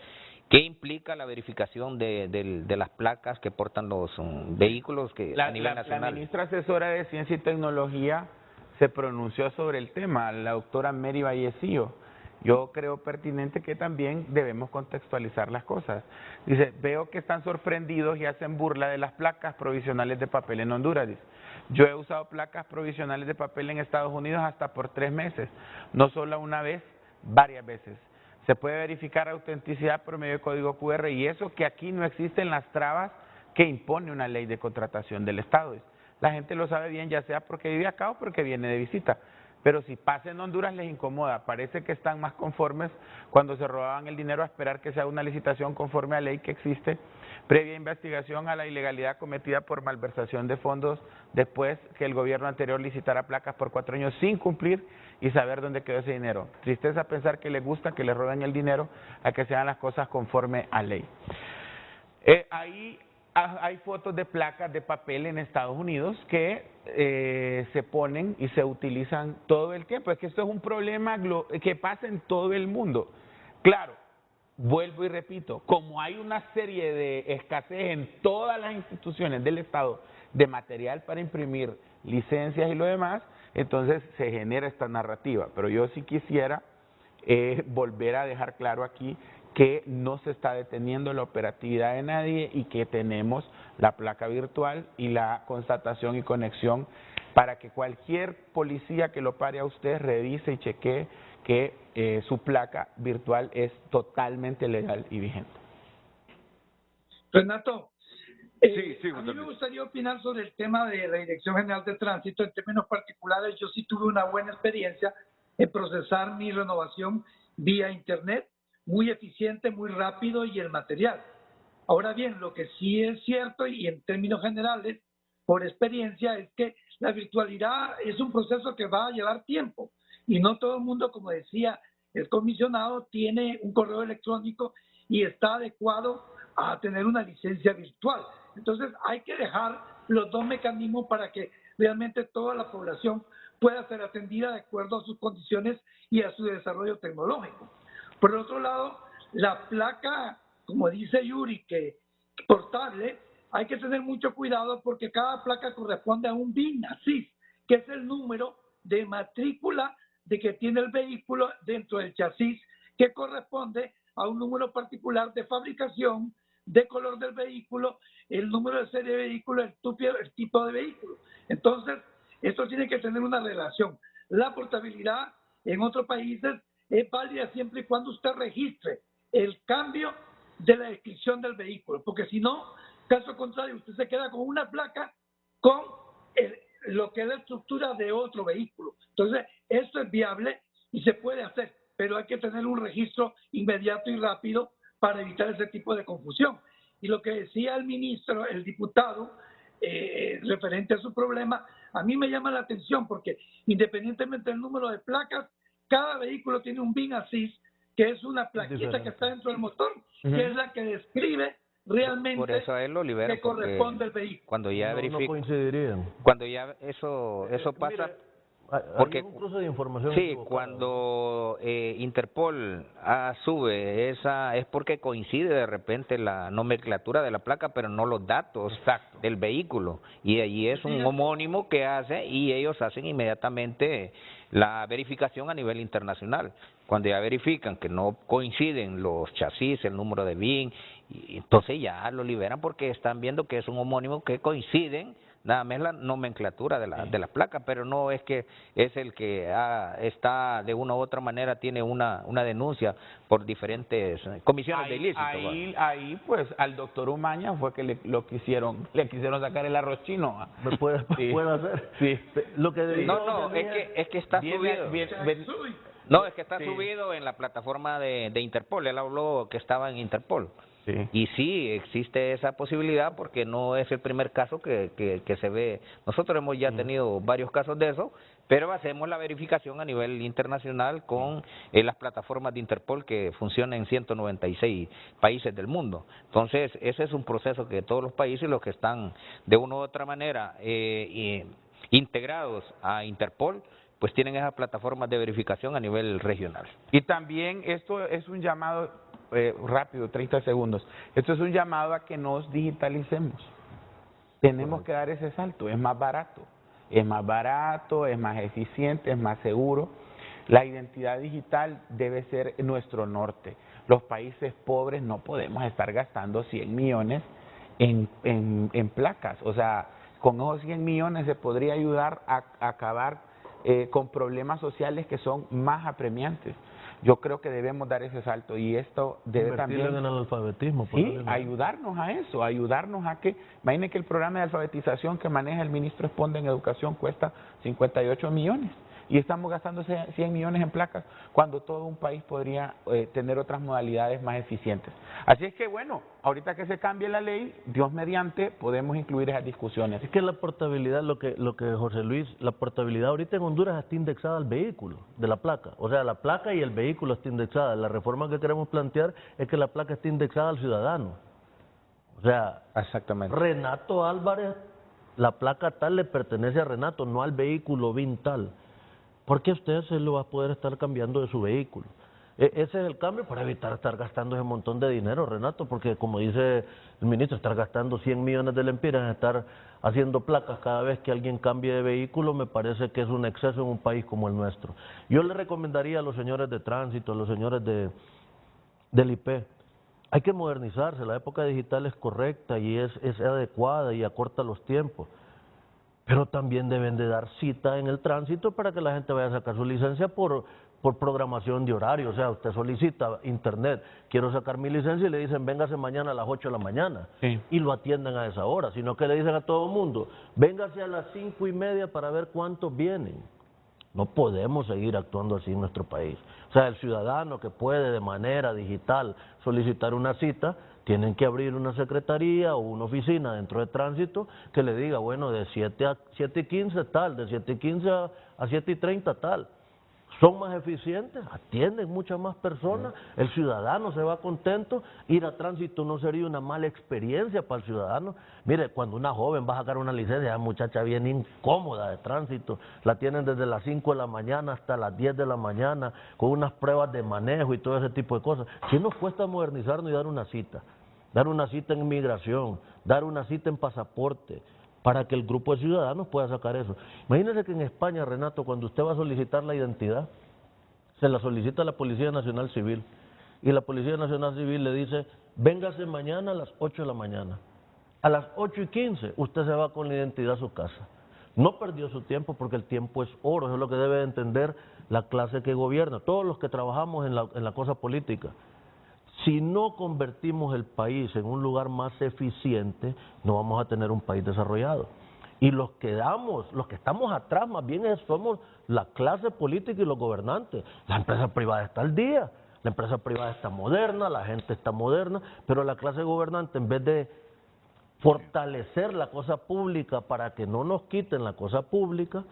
que implica la verificación de las placas que portan los vehículos a nivel nacional. La ministra asesora de Ciencia y Tecnología se pronunció sobre el tema, la doctora Mary Vallecillo. Yo creo pertinente que también debemos contextualizar las cosas. Dice, veo que están sorprendidos y hacen burla de las placas provisionales de papel en Honduras. Dice, yo he usado placas provisionales de papel en Estados Unidos hasta por 3 meses, no solo una vez, varias veces. Se puede verificar autenticidad por medio de código QR, y eso que aquí no existen las trabas que impone una ley de contratación del Estado. La gente lo sabe bien, ya sea porque vive acá o porque viene de visita. Pero si pasa en Honduras les incomoda. Parece que están más conformes cuando se robaban el dinero a esperar que sea una licitación conforme a ley que existe, previa investigación a la ilegalidad cometida por malversación de fondos, después que el gobierno anterior licitara placas por 4 años sin cumplir y saber dónde quedó ese dinero. Tristeza pensar que les gusta que les roben el dinero a que se hagan las cosas conforme a ley. Ahí hay fotos de placas de papel en Estados Unidos que se ponen y se utilizan todo el tiempo. Es que esto es un problema que pasa en todo el mundo. Claro, vuelvo y repito, como hay una serie de escasez en todas las instituciones del Estado de material para imprimir licencias y lo demás, entonces se genera esta narrativa. Pero yo sí quisiera volver a dejar claro aquí que no se está deteniendo la operatividad de nadie y que tenemos la placa virtual y la constatación y conexión para que cualquier policía que lo pare a usted revise y chequee que su placa virtual es totalmente legal y vigente. Renato, sí, a mí me gustaría opinar sobre el tema de la Dirección General de Tránsito. En términos particulares, yo sí tuve una buena experiencia en procesar mi renovación vía Internet, muy eficiente, muy rápido, y el material. Ahora bien, lo que sí es cierto y en términos generales, por experiencia, es que la virtualidad es un proceso que va a llevar tiempo y no todo el mundo, como decía el comisionado, tiene un correo electrónico y está adecuado a tener una licencia virtual. Entonces hay que dejar los 2 mecanismos para que realmente toda la población pueda ser atendida de acuerdo a sus condiciones y a su desarrollo tecnológico. Por el otro lado, la placa, como dice Yuri, que portable, hay que tener mucho cuidado porque cada placa corresponde a un BIN, ASIS, que es el número de matrícula de que tiene el vehículo dentro del chasis que corresponde a un número particular de fabricación, de color del vehículo, el número de serie de vehículo, el tipo de vehículo. Entonces, esto tiene que tener una relación. La portabilidad en otros países es válida siempre y cuando usted registre el cambio de la descripción del vehículo, porque si no, caso contrario, usted se queda con una placa con lo que es la estructura de otro vehículo. Entonces, esto es viable y se puede hacer, pero hay que tener un registro inmediato y rápido para evitar ese tipo de confusión. Y lo que decía el ministro, el diputado, referente a su problema, a mí me llama la atención porque independientemente del número de placas, cada vehículo tiene un VIN ASIS, que es una plaquita que está dentro del motor, que es la que describe realmente por eso a él lo liberan, que corresponde al vehículo. Cuando ya no coincidirían. cuando ya eso pasa, porque hay un cruce de información sí, equivocada. cuando Interpol sube esa es porque coincide de repente la nomenclatura de la placa, pero no los datos del vehículo, y allí es un homónimo que hace y ellos hacen inmediatamente la verificación a nivel internacional. Cuando ya verifican que no coinciden los chasis, el número de VIN, y entonces ya lo liberan porque están viendo que es un homónimo que coinciden, nada más la nomenclatura de la placa, pero no es que es el que está de una u otra manera, tiene una denuncia por diferentes comisiones de ilícito. Ahí pues al doctor Umaña fue que le quisieron sacar el arroz chino. ¿Puede hacer? Sí. Lo que es que está subido. No, es que está subido en la plataforma de Interpol. Él habló que estaba en Interpol. Sí. Y sí, existe esa posibilidad porque no es el primer caso que se ve. Nosotros hemos ya tenido varios casos de eso, pero hacemos la verificación a nivel internacional con las plataformas de Interpol que funcionan en 196 países del mundo. Entonces, ese es un proceso que todos los países, los que están de una u otra manera integrados a Interpol, pues tienen esas plataformas de verificación a nivel regional. Y también esto es un llamado, rápido, 30 segundos, esto es un llamado a que nos digitalicemos. Tenemos que dar ese salto, es más barato, es más eficiente, es más seguro. La identidad digital debe ser nuestro norte. Los países pobres no podemos estar gastando 100 millones en placas. O sea, con esos 100 millones se podría ayudar a acabar con problemas sociales que son más apremiantes. Yo creo que debemos dar ese salto y esto debe también en el alfabetismo. Sí, ayudarnos a eso, ayudarnos a que, imaginen que el programa de alfabetización que maneja el ministro Esponda en educación cuesta 58 millones y estamos gastando 100 millones en placas cuando todo un país podría tener otras modalidades más eficientes. Así es que bueno, ahorita que se cambie la ley, Dios mediante, podemos incluir esas discusiones. Es que la portabilidad, lo que José Luis, la portabilidad ahorita en Honduras está indexada al vehículo de la placa. O sea, la placa y el vehículo está indexada. La reforma que queremos plantear es que la placa esté indexada al ciudadano. O sea, exactamente. Renato Álvarez, la placa tal le pertenece a Renato, no al vehículo VIN tal. Porque usted se lo va a poder estar cambiando de su vehículo. Ese es el cambio para evitar estar gastando ese montón de dinero, Renato, porque como dice el ministro, estar gastando 100 millones de lempiras en estar haciendo placas cada vez que alguien cambie de vehículo, me parece que es un exceso en un país como el nuestro. Yo le recomendaría a los señores de tránsito, a los señores del IP, hay que modernizarse, la época digital es correcta y es adecuada y acorta los tiempos. Pero también deben de dar cita en el tránsito para que la gente vaya a sacar su licencia por programación de horario. O sea, usted solicita internet, quiero sacar mi licencia y le dicen, véngase mañana a las 8 de la mañana. Sí. Y lo atiendan a esa hora, sino que le dicen a todo el mundo, véngase a las 5:30 para ver cuántos vienen. No podemos seguir actuando así en nuestro país. O sea, el ciudadano que puede de manera digital solicitar una cita, tienen que abrir una secretaría o una oficina dentro de tránsito que le diga, bueno, de 7 a 7:15 tal, de 7:15 a 7:30 tal. Son más eficientes, atienden muchas más personas, el ciudadano se va contento, ir a tránsito no sería una mala experiencia para el ciudadano. Mire, cuando una joven va a sacar una licencia, esa muchacha viene incómoda de tránsito, la tienen desde las 5 de la mañana hasta las 10 de la mañana, con unas pruebas de manejo y todo ese tipo de cosas. ¿Qué nos cuesta modernizarnos y dar una cita? Dar una cita en inmigración, dar una cita en pasaporte, para que el grupo de ciudadanos pueda sacar eso. Imagínese que en España, Renato, cuando usted va a solicitar la identidad, se la solicita a la Policía Nacional Civil y la Policía Nacional Civil le dice, véngase mañana a las 8 de la mañana. A las 8:15 usted se va con la identidad a su casa. No perdió su tiempo porque el tiempo es oro, eso es lo que debe entender la clase que gobierna, todos los que trabajamos en la cosa política. Si no convertimos el país en un lugar más eficiente, no vamos a tener un país desarrollado. Y los que estamos atrás más bien somos la clase política y los gobernantes. La empresa privada está al día, la empresa privada está moderna, la gente está moderna, pero la clase gobernante, en vez de fortalecer la cosa pública para que no nos quiten la cosa pública,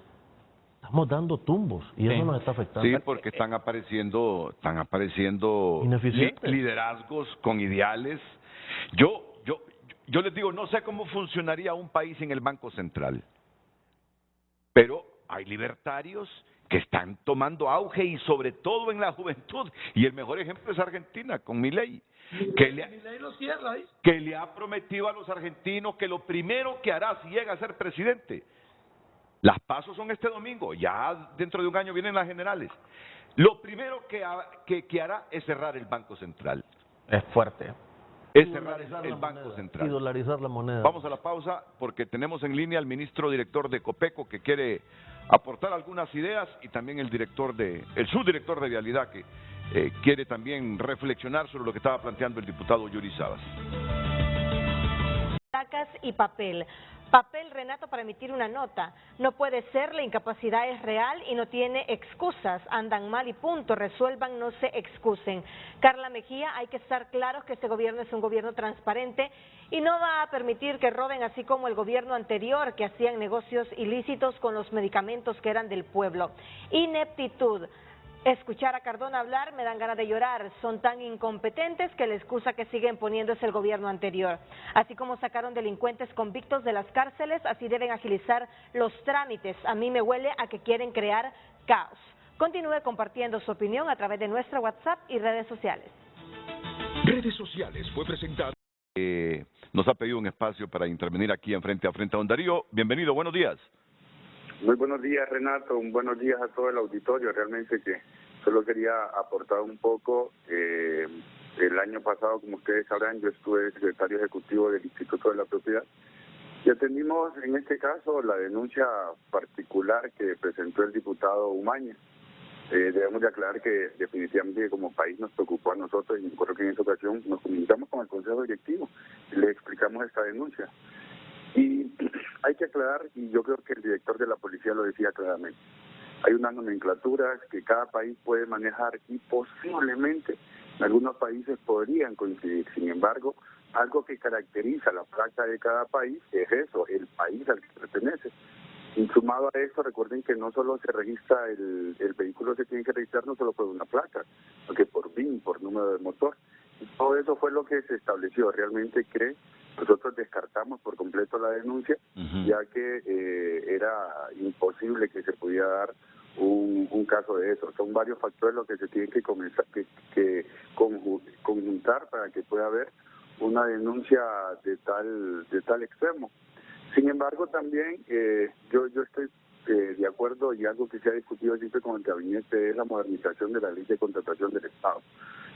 estamos dando tumbos y eso nos está afectando. Sí, porque están apareciendo liderazgos con ideales. Yo les digo, no sé cómo funcionaría un país sin el Banco Central, pero hay libertarios que están tomando auge y sobre todo en la juventud, y el mejor ejemplo es Argentina, con Milei, que le ha prometido a los argentinos que lo primero que hará si llega a ser presidente, las PASO son este domingo, ya dentro de un año vienen las generales, lo primero que hará es cerrar el Banco Central. Es fuerte. Es cerrar el Banco Central. Y dolarizar la moneda. Vamos a la pausa porque tenemos en línea al ministro director de Copeco que quiere aportar algunas ideas y también el subdirector de Vialidad que quiere también reflexionar sobre lo que estaba planteando el diputado Yuri Sabas. Placas y papel. Papel, Renato, para emitir una nota. No puede ser, la incapacidad es real y no tiene excusas. Andan mal y punto, resuelvan, no se excusen. Carla Mejía, hay que estar claros que este gobierno es un gobierno transparente y no va a permitir que roben así como el gobierno anterior que hacían negocios ilícitos con los medicamentos que eran del pueblo. Ineptitud. Escuchar a Cardona hablar me dan ganas de llorar, son tan incompetentes que la excusa que siguen poniendo es el gobierno anterior. Así como sacaron delincuentes convictos de las cárceles, así deben agilizar los trámites. A mí me huele a que quieren crear caos. Continúe compartiendo su opinión a través de nuestro WhatsApp y redes sociales. Redes sociales fue presentado. Nos ha pedido un espacio para intervenir aquí en Frente a Frente. Don Darío, bienvenido, buenos días. Muy buenos días, Renato, buenos días a todo el auditorio. Realmente que solo quería aportar un poco. El año pasado, como ustedes sabrán, yo estuve secretario ejecutivo del Instituto de la Propiedad y atendimos en este caso la denuncia particular que presentó el diputado Umaña. Debemos de aclarar que definitivamente como país nos preocupó a nosotros y me acuerdo que en esa ocasión nos comunicamos con el Consejo Directivo y le explicamos esta denuncia. Y hay que aclarar, y yo creo que el director de la policía lo decía claramente, hay unas nomenclaturas que cada país puede manejar y posiblemente en algunos países podrían coincidir. Sin embargo, algo que caracteriza la placa de cada país es eso, el país al que pertenece. Y sumado a esto, recuerden que no solo se registra el vehículo, se tiene que registrar no solo por una placa, sino que por BIN, por número de motor. Y todo eso fue lo que se estableció. Realmente que nosotros descartamos por completo la denuncia, ya que era imposible que se pudiera dar un caso de eso. Son varios factores los que se tienen que comenzar que conjuntar para que pueda haber una denuncia de tal extremo. Sin embargo, también yo estoy de acuerdo, y algo que se ha discutido siempre con el gabinete es la modernización de la ley de contratación del Estado.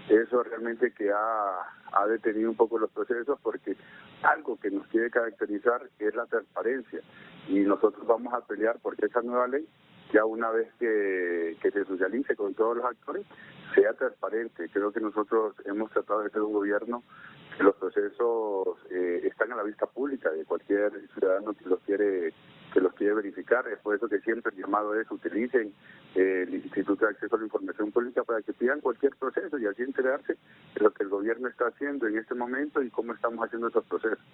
Eso realmente que ha detenido un poco los procesos, porque algo que nos quiere caracterizar es la transparencia, y nosotros vamos a pelear porque esa nueva ley, ya una vez que se socialice con todos los actores, sea transparente. Creo que nosotros hemos tratado de ser un gobierno que los procesos están a la vista pública de cualquier ciudadano que los quiere verificar. Es por eso que siempre el llamado es utilicen el Instituto de Acceso a la Información Pública para que pidan cualquier proceso y así enterarse de lo que el gobierno está haciendo en este momento y cómo estamos haciendo esos procesos.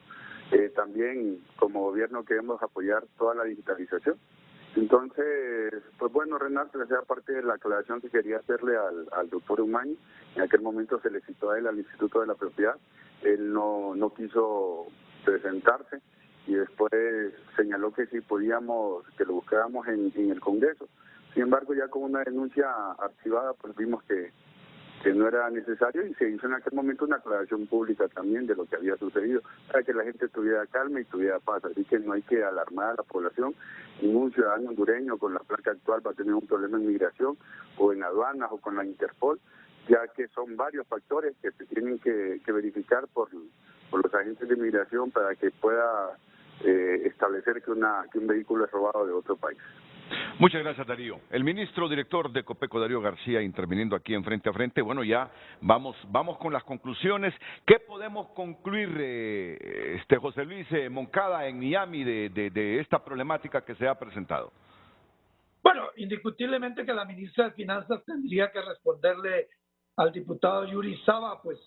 También como gobierno queremos apoyar toda la digitalización. Entonces, pues bueno, Renato, esa parte de la aclaración que quería hacerle al doctor Umaña. En aquel momento se le citó a él al Instituto de la Propiedad, él no quiso presentarse y después señaló que si podíamos, que lo buscáramos en el Congreso. Sin embargo, ya con una denuncia archivada, pues vimos que que no era necesario, y se hizo en aquel momento una aclaración pública también de lo que había sucedido, para que la gente tuviera calma y tuviera paz. Así que no hay que alarmar a la población. Ningún ciudadano hondureño con la placa actual va a tener un problema en migración o en aduanas o con la Interpol, ya que son varios factores que se tienen que verificar por los agentes de migración para que pueda establecer que un vehículo es robado de otro país. Muchas gracias, Darío. El ministro director de Copeco, Darío García, interviniendo aquí en Frente a Frente. Bueno, ya vamos con las conclusiones. ¿Qué podemos concluir, José Luis Moncada, en Miami de esta problemática que se ha presentado? Bueno, indiscutiblemente que la ministra de Finanzas tendría que responderle al diputado Yuri Saba, pues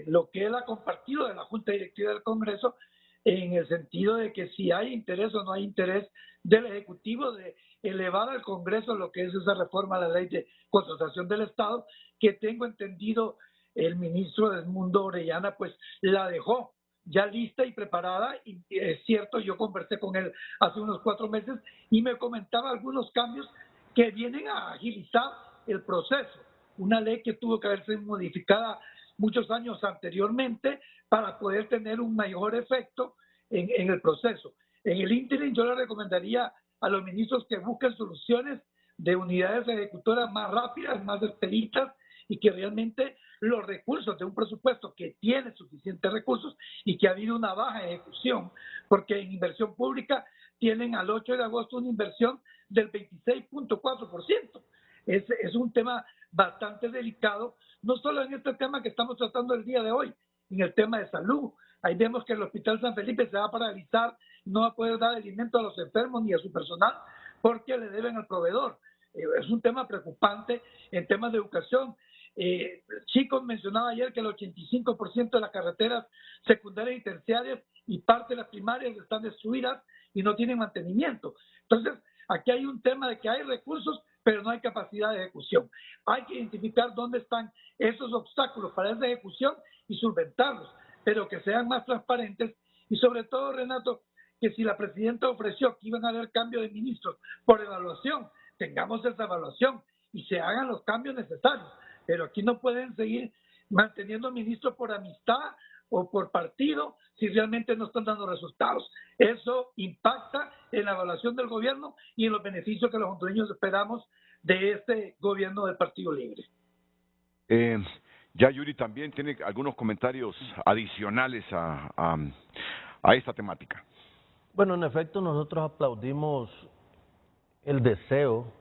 lo que él ha compartido de la Junta Directiva del Congreso, en el sentido de que si hay interés o no hay interés del Ejecutivo de elevar al Congreso lo que es esa reforma a la Ley de Contratación del Estado, que tengo entendido el ministro Edmundo Orellana pues la dejó ya lista y preparada, y es cierto, yo conversé con él hace unos 4 meses y me comentaba algunos cambios que vienen a agilizar el proceso. Una ley que tuvo que haberse modificada muchos años anteriormente para poder tener un mayor efecto en el proceso. En el ínterin yo le recomendaría a los ministros que busquen soluciones de unidades ejecutoras más rápidas, más expeditas, y que realmente los recursos de un presupuesto que tiene suficientes recursos y que ha habido una baja ejecución, porque en inversión pública tienen al 8 de agosto una inversión del 26.4%. Es un tema bastante delicado, no solo en este tema que estamos tratando el día de hoy, en el tema de salud. Ahí vemos que el Hospital San Felipe se va a paralizar, no va a poder dar alimento a los enfermos ni a su personal porque le deben al proveedor. Es un tema preocupante en temas de educación. Chicos mencionaba ayer que el 85% de las carreteras secundarias y terciarias y parte de las primarias están destruidas y no tienen mantenimiento. Entonces, aquí hay un tema de que hay recursos, pero no hay capacidad de ejecución. Hay que identificar dónde están esos obstáculos para esa ejecución y solventarlos, pero que sean más transparentes, y sobre todo, Renato, que si la presidenta ofreció que iban a haber cambio de ministros por evaluación, tengamos esa evaluación y se hagan los cambios necesarios. Pero aquí no pueden seguir manteniendo ministros por amistad o por partido si realmente no están dando resultados. Eso impacta en la evaluación del gobierno y en los beneficios que los hondureños esperamos de este gobierno del Partido Libre. Ya Yuri también tiene algunos comentarios adicionales a esta temática. Bueno, en efecto, nosotros aplaudimos el deseo,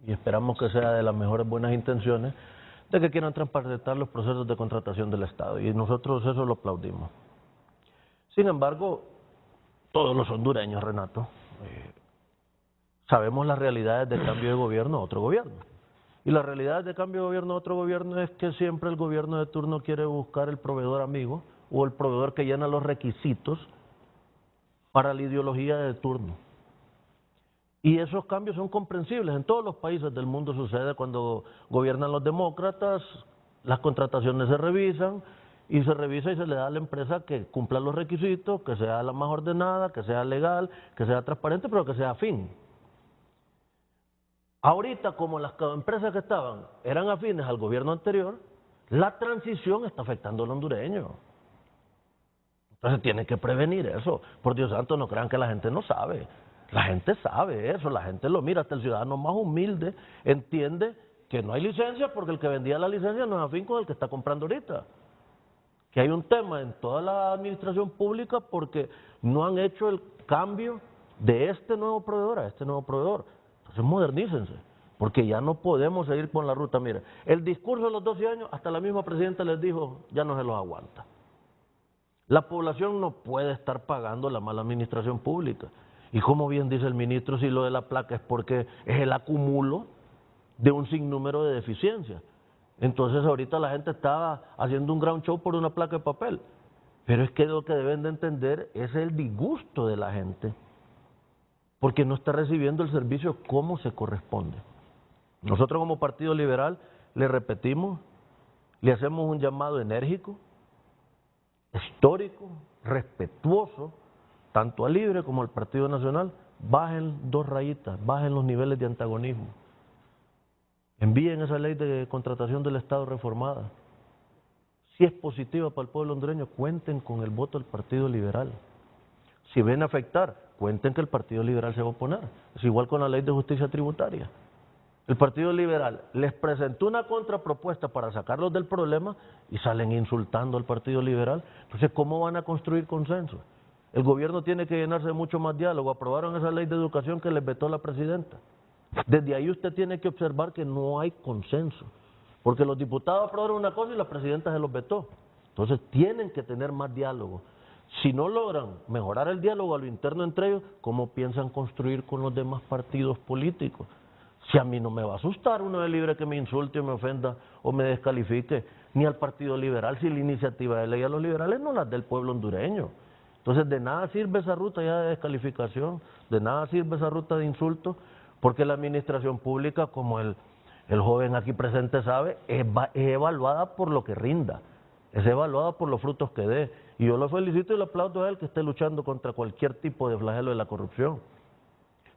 y esperamos que sea de las mejores buenas intenciones, de que quieran transparentar los procesos de contratación del Estado, y nosotros eso lo aplaudimos. Sin embargo, todos los hondureños, Renato, sabemos las realidades de cambio de gobierno a otro gobierno. Y la realidad de cambio de gobierno a otro gobierno es que siempre el gobierno de turno quiere buscar el proveedor amigo o el proveedor que llena los requisitos para la ideología de turno. Y esos cambios son comprensibles. En todos los países del mundo sucede cuando gobiernan los demócratas, las contrataciones se revisan y se revisa y se le da a la empresa que cumpla los requisitos, que sea la más ordenada, que sea legal, que sea transparente, pero que sea afín. Ahorita, como las empresas que estaban eran afines al gobierno anterior, la transición está afectando al hondureño. Entonces tiene que prevenir eso. Por Dios santo, no crean que la gente no sabe. La gente sabe eso, la gente lo mira, hasta el ciudadano más humilde entiende que no hay licencia porque el que vendía la licencia no es afín con el que está comprando ahorita. Que hay un tema en toda la administración pública porque no han hecho el cambio de este nuevo proveedor a este nuevo proveedor. Entonces modernícense, porque ya no podemos seguir con la ruta. Mira, el discurso de los 12 años, hasta la misma presidenta les dijo, ya no se los aguanta. La población no puede estar pagando la mala administración pública. Y como bien dice el ministro, si lo de la placa es porque es el acumulo de un sinnúmero de deficiencias. Entonces ahorita la gente estaba haciendo un ground show por una placa de papel. Pero es que lo que deben de entender es el disgusto de la gente, porque no está recibiendo el servicio como se corresponde. Nosotros como Partido Liberal le repetimos, le hacemos un llamado enérgico, histórico, respetuoso, tanto a Libre como al Partido Nacional, bajen 2 rayitas, bajen los niveles de antagonismo. envíen esa ley de contratación del Estado reformada. Si es positiva para el pueblo hondureño, cuenten con el voto del Partido Liberal. Si ven a afectar, cuenten que el Partido Liberal se va a oponer. Es igual con la ley de justicia tributaria. El Partido Liberal les presentó una contrapropuesta para sacarlos del problema y salen insultando al Partido Liberal. Entonces, ¿cómo van a construir consenso? El gobierno tiene que llenarse de mucho más diálogo. Aprobaron esa ley de educación que les vetó la presidenta. Desde ahí usted tiene que observar que no hay consenso, porque los diputados aprobaron una cosa y la presidenta se los vetó. Entonces tienen que tener más diálogo. Si no logran mejorar el diálogo a lo interno entre ellos, ¿cómo piensan construir con los demás partidos políticos? Si a mí no me va a asustar uno de libre que me insulte o me ofenda o me descalifique, ni al Partido Liberal, si la iniciativa de ley a los liberales no las del pueblo hondureño. Entonces de nada sirve esa ruta ya de descalificación, de nada sirve esa ruta de insulto, porque la administración pública, como el joven aquí presente sabe, es evaluada por lo que rinda, es evaluada por los frutos que dé. Y yo lo felicito y le aplaudo a él que esté luchando contra cualquier tipo de flagelo de la corrupción.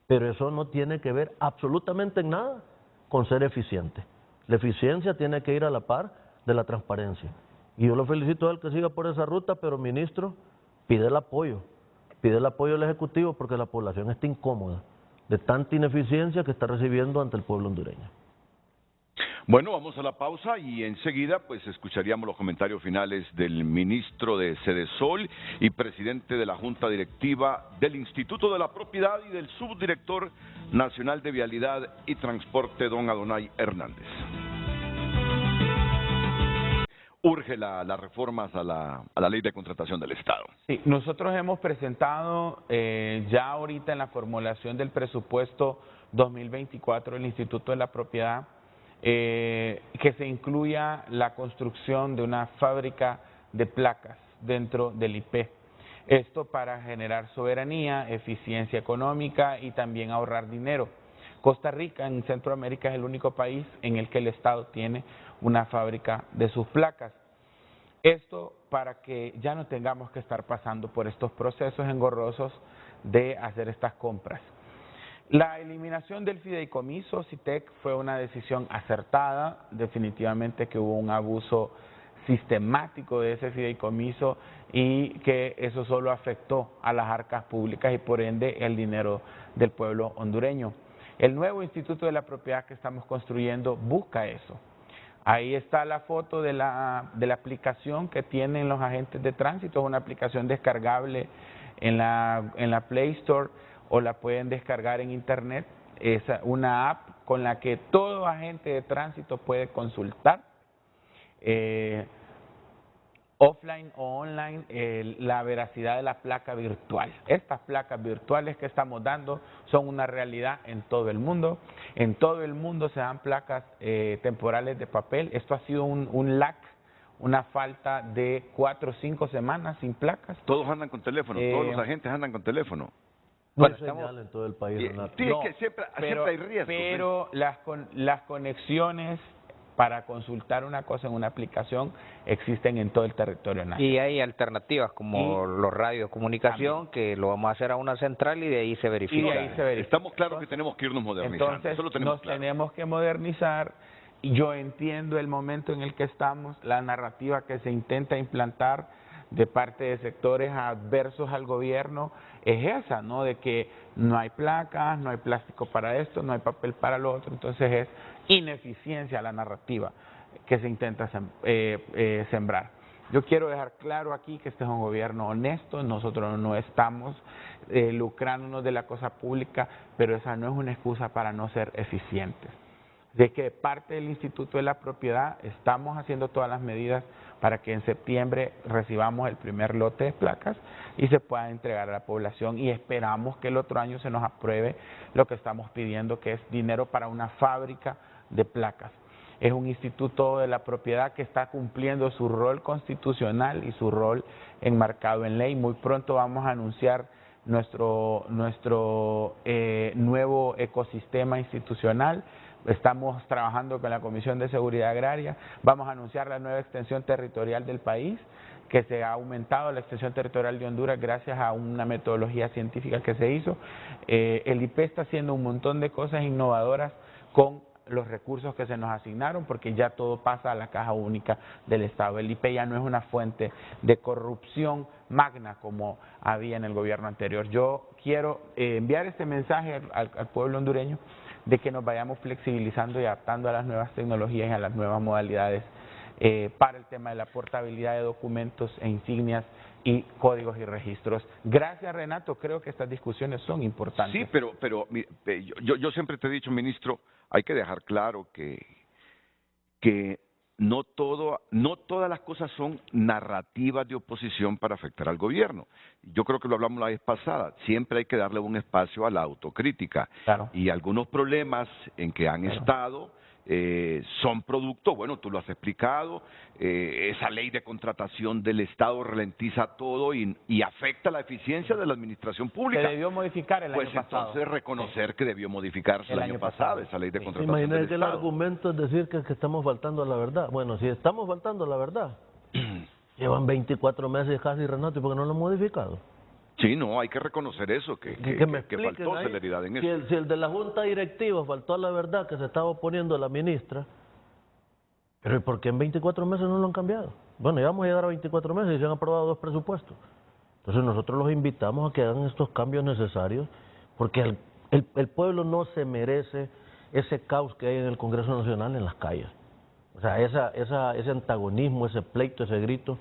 Pero eso no tiene que ver absolutamente en nada con ser eficiente. La eficiencia tiene que ir a la par de la transparencia. Y yo lo felicito a él que siga por esa ruta, pero ministro, pide el apoyo del Ejecutivo porque la población está incómoda de tanta ineficiencia que está recibiendo ante el pueblo hondureño. Bueno, vamos a la pausa y enseguida pues escucharíamos los comentarios finales del ministro de Sedesol y presidente de la Junta Directiva del Instituto de la Propiedad y del Subdirector Nacional de Vialidad y Transporte, don Adonai Hernández. Urge las reformas a la ley de contratación del Estado. Sí, nosotros hemos presentado ya ahorita en la formulación del presupuesto 2024 del Instituto de la Propiedad que se incluya la construcción de una fábrica de placas dentro del IP. Esto para generar soberanía, eficiencia económica y también ahorrar dinero. Costa Rica en Centroamérica es el único país en el que el Estado tiene una fábrica de sus placas. Esto para que ya no tengamos que estar pasando por estos procesos engorrosos de hacer estas compras. La eliminación del fideicomiso CITEC fue una decisión acertada, definitivamente que hubo un abuso sistemático de ese fideicomiso y que eso solo afectó a las arcas públicas y por ende el dinero del pueblo hondureño. El nuevo Instituto de la Propiedad que estamos construyendo busca eso. Ahí está la foto de la aplicación que tienen los agentes de tránsito, es una aplicación descargable en la Play Store o la pueden descargar en internet, es una app con la que todo agente de tránsito puede consultar offline o online la veracidad de la placa virtual. Estas placas virtuales que estamos dando son una realidad en todo el mundo. En todo el mundo se dan placas temporales de papel. Esto ha sido un lag, una falta de 4 o 5 semanas sin placas. Todos andan con teléfono, todos los agentes andan con teléfono. No hay señal en todo el país. Sí, es que siempre hay riesgos. Pero las conexiones para consultar una cosa en una aplicación existen en todo el territorio nacional. Y hay alternativas como los radios de comunicación, que lo vamos a hacer a una central y de ahí se verifica. Estamos claros que tenemos que irnos modernizando. Entonces Eso lo tenemos nos claro. tenemos que modernizar. Yo entiendo el momento en el que estamos, la narrativa que se intenta implantar de parte de sectores adversos al gobierno es esa, ¿no? De que no hay placas, no hay plástico para esto, no hay papel para lo otro. Entonces es ineficiencia la narrativa que se intenta sembrar. Yo quiero dejar claro aquí que este es un gobierno honesto, nosotros no estamos lucrándonos de la cosa pública, pero esa no es una excusa para no ser eficientes. De que parte del Instituto de la Propiedad estamos haciendo todas las medidas para que en septiembre recibamos el primer lote de placas y se pueda entregar a la población, y esperamos que el otro año se nos apruebe lo que estamos pidiendo, que es dinero para una fábrica de placas. Es un Instituto de la Propiedad que está cumpliendo su rol constitucional y su rol enmarcado en ley. Muy pronto vamos a anunciar nuestro nuevo ecosistema institucional. Estamos trabajando con la Comisión de Seguridad Agraria, vamos a anunciar la nueva extensión territorial del país, que se ha aumentado la extensión territorial de Honduras gracias a una metodología científica que se hizo. El IP está haciendo un montón de cosas innovadoras con los recursos que se nos asignaron, porque ya todo pasa a la caja única del Estado. El IPE ya no es una fuente de corrupción magna como había en el gobierno anterior. Yo quiero enviar este mensaje al pueblo hondureño de que nos vayamos flexibilizando y adaptando a las nuevas tecnologías y a las nuevas modalidades para el tema de la portabilidad de documentos e insignias y códigos y registros. Gracias, Renato, creo que estas discusiones son importantes. Sí, pero yo siempre te he dicho, ministro, hay que dejar claro que no todas las cosas son narrativas de oposición para afectar al gobierno. Yo creo que lo hablamos la vez pasada, siempre hay que darle un espacio a la autocrítica. Claro. Y algunos problemas en que han estado son producto, bueno, tú lo has explicado, esa ley de contratación del Estado ralentiza todo y afecta la eficiencia de la administración pública. Se debió modificar el año pasado. Pues entonces reconocer que debió modificarse el año pasado esa ley de contratación del Imagínate que el Estado. argumento es decir que estamos faltando a la verdad. Bueno, si estamos faltando a la verdad, llevan 24 meses casi, Renato, ¿y por qué no lo han modificado? Sí, no, hay que reconocer eso, que faltó ahí, celeridad en si eso. si el de la Junta Directiva faltó a la verdad que se estaba oponiendo a la ministra, pero ¿y por qué en 24 meses no lo han cambiado? Bueno, ya vamos a llegar a 24 meses y se han aprobado 2 presupuestos. Entonces nosotros los invitamos a que hagan estos cambios necesarios, porque el pueblo no se merece ese caos que hay en el Congreso Nacional en las calles. O sea, ese antagonismo, ese pleito, ese grito,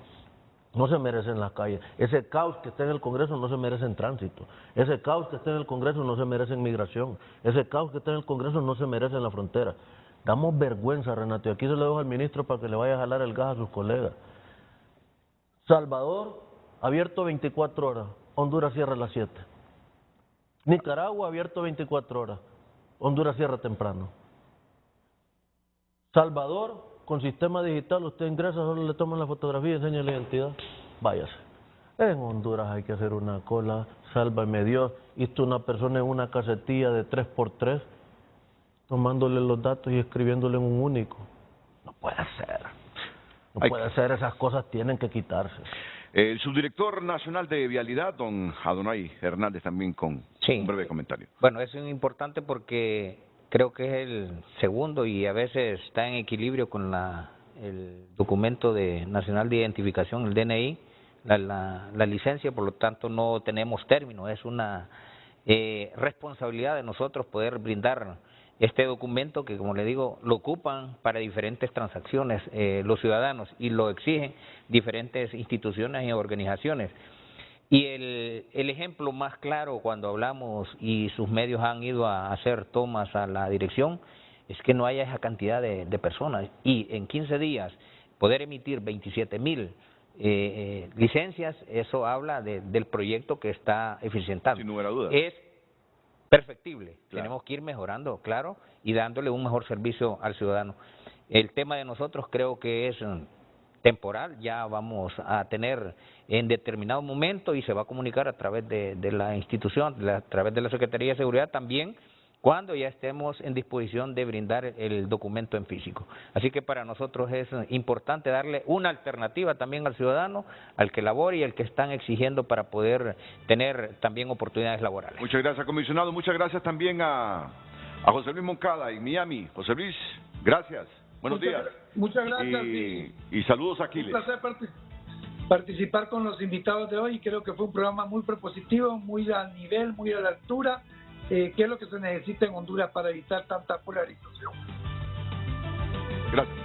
no se merece en las calles. Ese caos que está en el Congreso no se merece en tránsito. Ese caos que está en el Congreso no se merece en migración. Ese caos que está en el Congreso no se merece en la frontera. Damos vergüenza, Renato, y aquí se lo dejo al ministro para que le vaya a jalar el gas a sus colegas. Salvador, abierto 24 horas. Honduras cierra a las 7. Nicaragua, abierto 24 horas. Honduras cierra temprano. Salvador, con sistema digital, usted ingresa, solo le toman la fotografía y enseña la identidad, váyase. En Honduras hay que hacer una cola, sálvame Dios, y está una persona en una casetilla de 3x3, tomándole los datos y escribiéndole en un único. No puede ser. No puede ser, esas cosas tienen que quitarse. El subdirector nacional de Vialidad, don Adonai Hernández, también con un breve comentario. Bueno, eso es importante porque creo que es el segundo y a veces está en equilibrio con el documento nacional de identificación, el DNI, la licencia, por lo tanto no tenemos término, es una responsabilidad de nosotros poder brindar este documento que, como le digo, lo ocupan para diferentes transacciones los ciudadanos y lo exigen diferentes instituciones y organizaciones. Y el ejemplo más claro cuando hablamos y sus medios han ido a hacer tomas a la dirección es que no haya esa cantidad de personas y en 15 días poder emitir 27,000 licencias, eso habla del proyecto que está eficientando. Sin lugar a dudas. Es perfectible, Claro. tenemos que ir mejorando, claro, y dándole un mejor servicio al ciudadano. El tema de nosotros creo que es temporal, ya vamos a tener en determinado momento y se va a comunicar a través de la institución, a través de la Secretaría de Seguridad también, cuando ya estemos en disposición de brindar el documento en físico. Así que para nosotros es importante darle una alternativa también al ciudadano, al que labore y al que están exigiendo para poder tener también oportunidades laborales. Muchas gracias, comisionado. Muchas gracias también a José Luis Moncada en Miami. José Luis, gracias. Buenos días. Muchas gracias. Y saludos a Un Aquiles. placer participar con los invitados de hoy. Creo que fue un programa muy propositivo, muy al nivel, muy a la altura, que es lo que se necesita en Honduras para evitar tanta polarización. Gracias.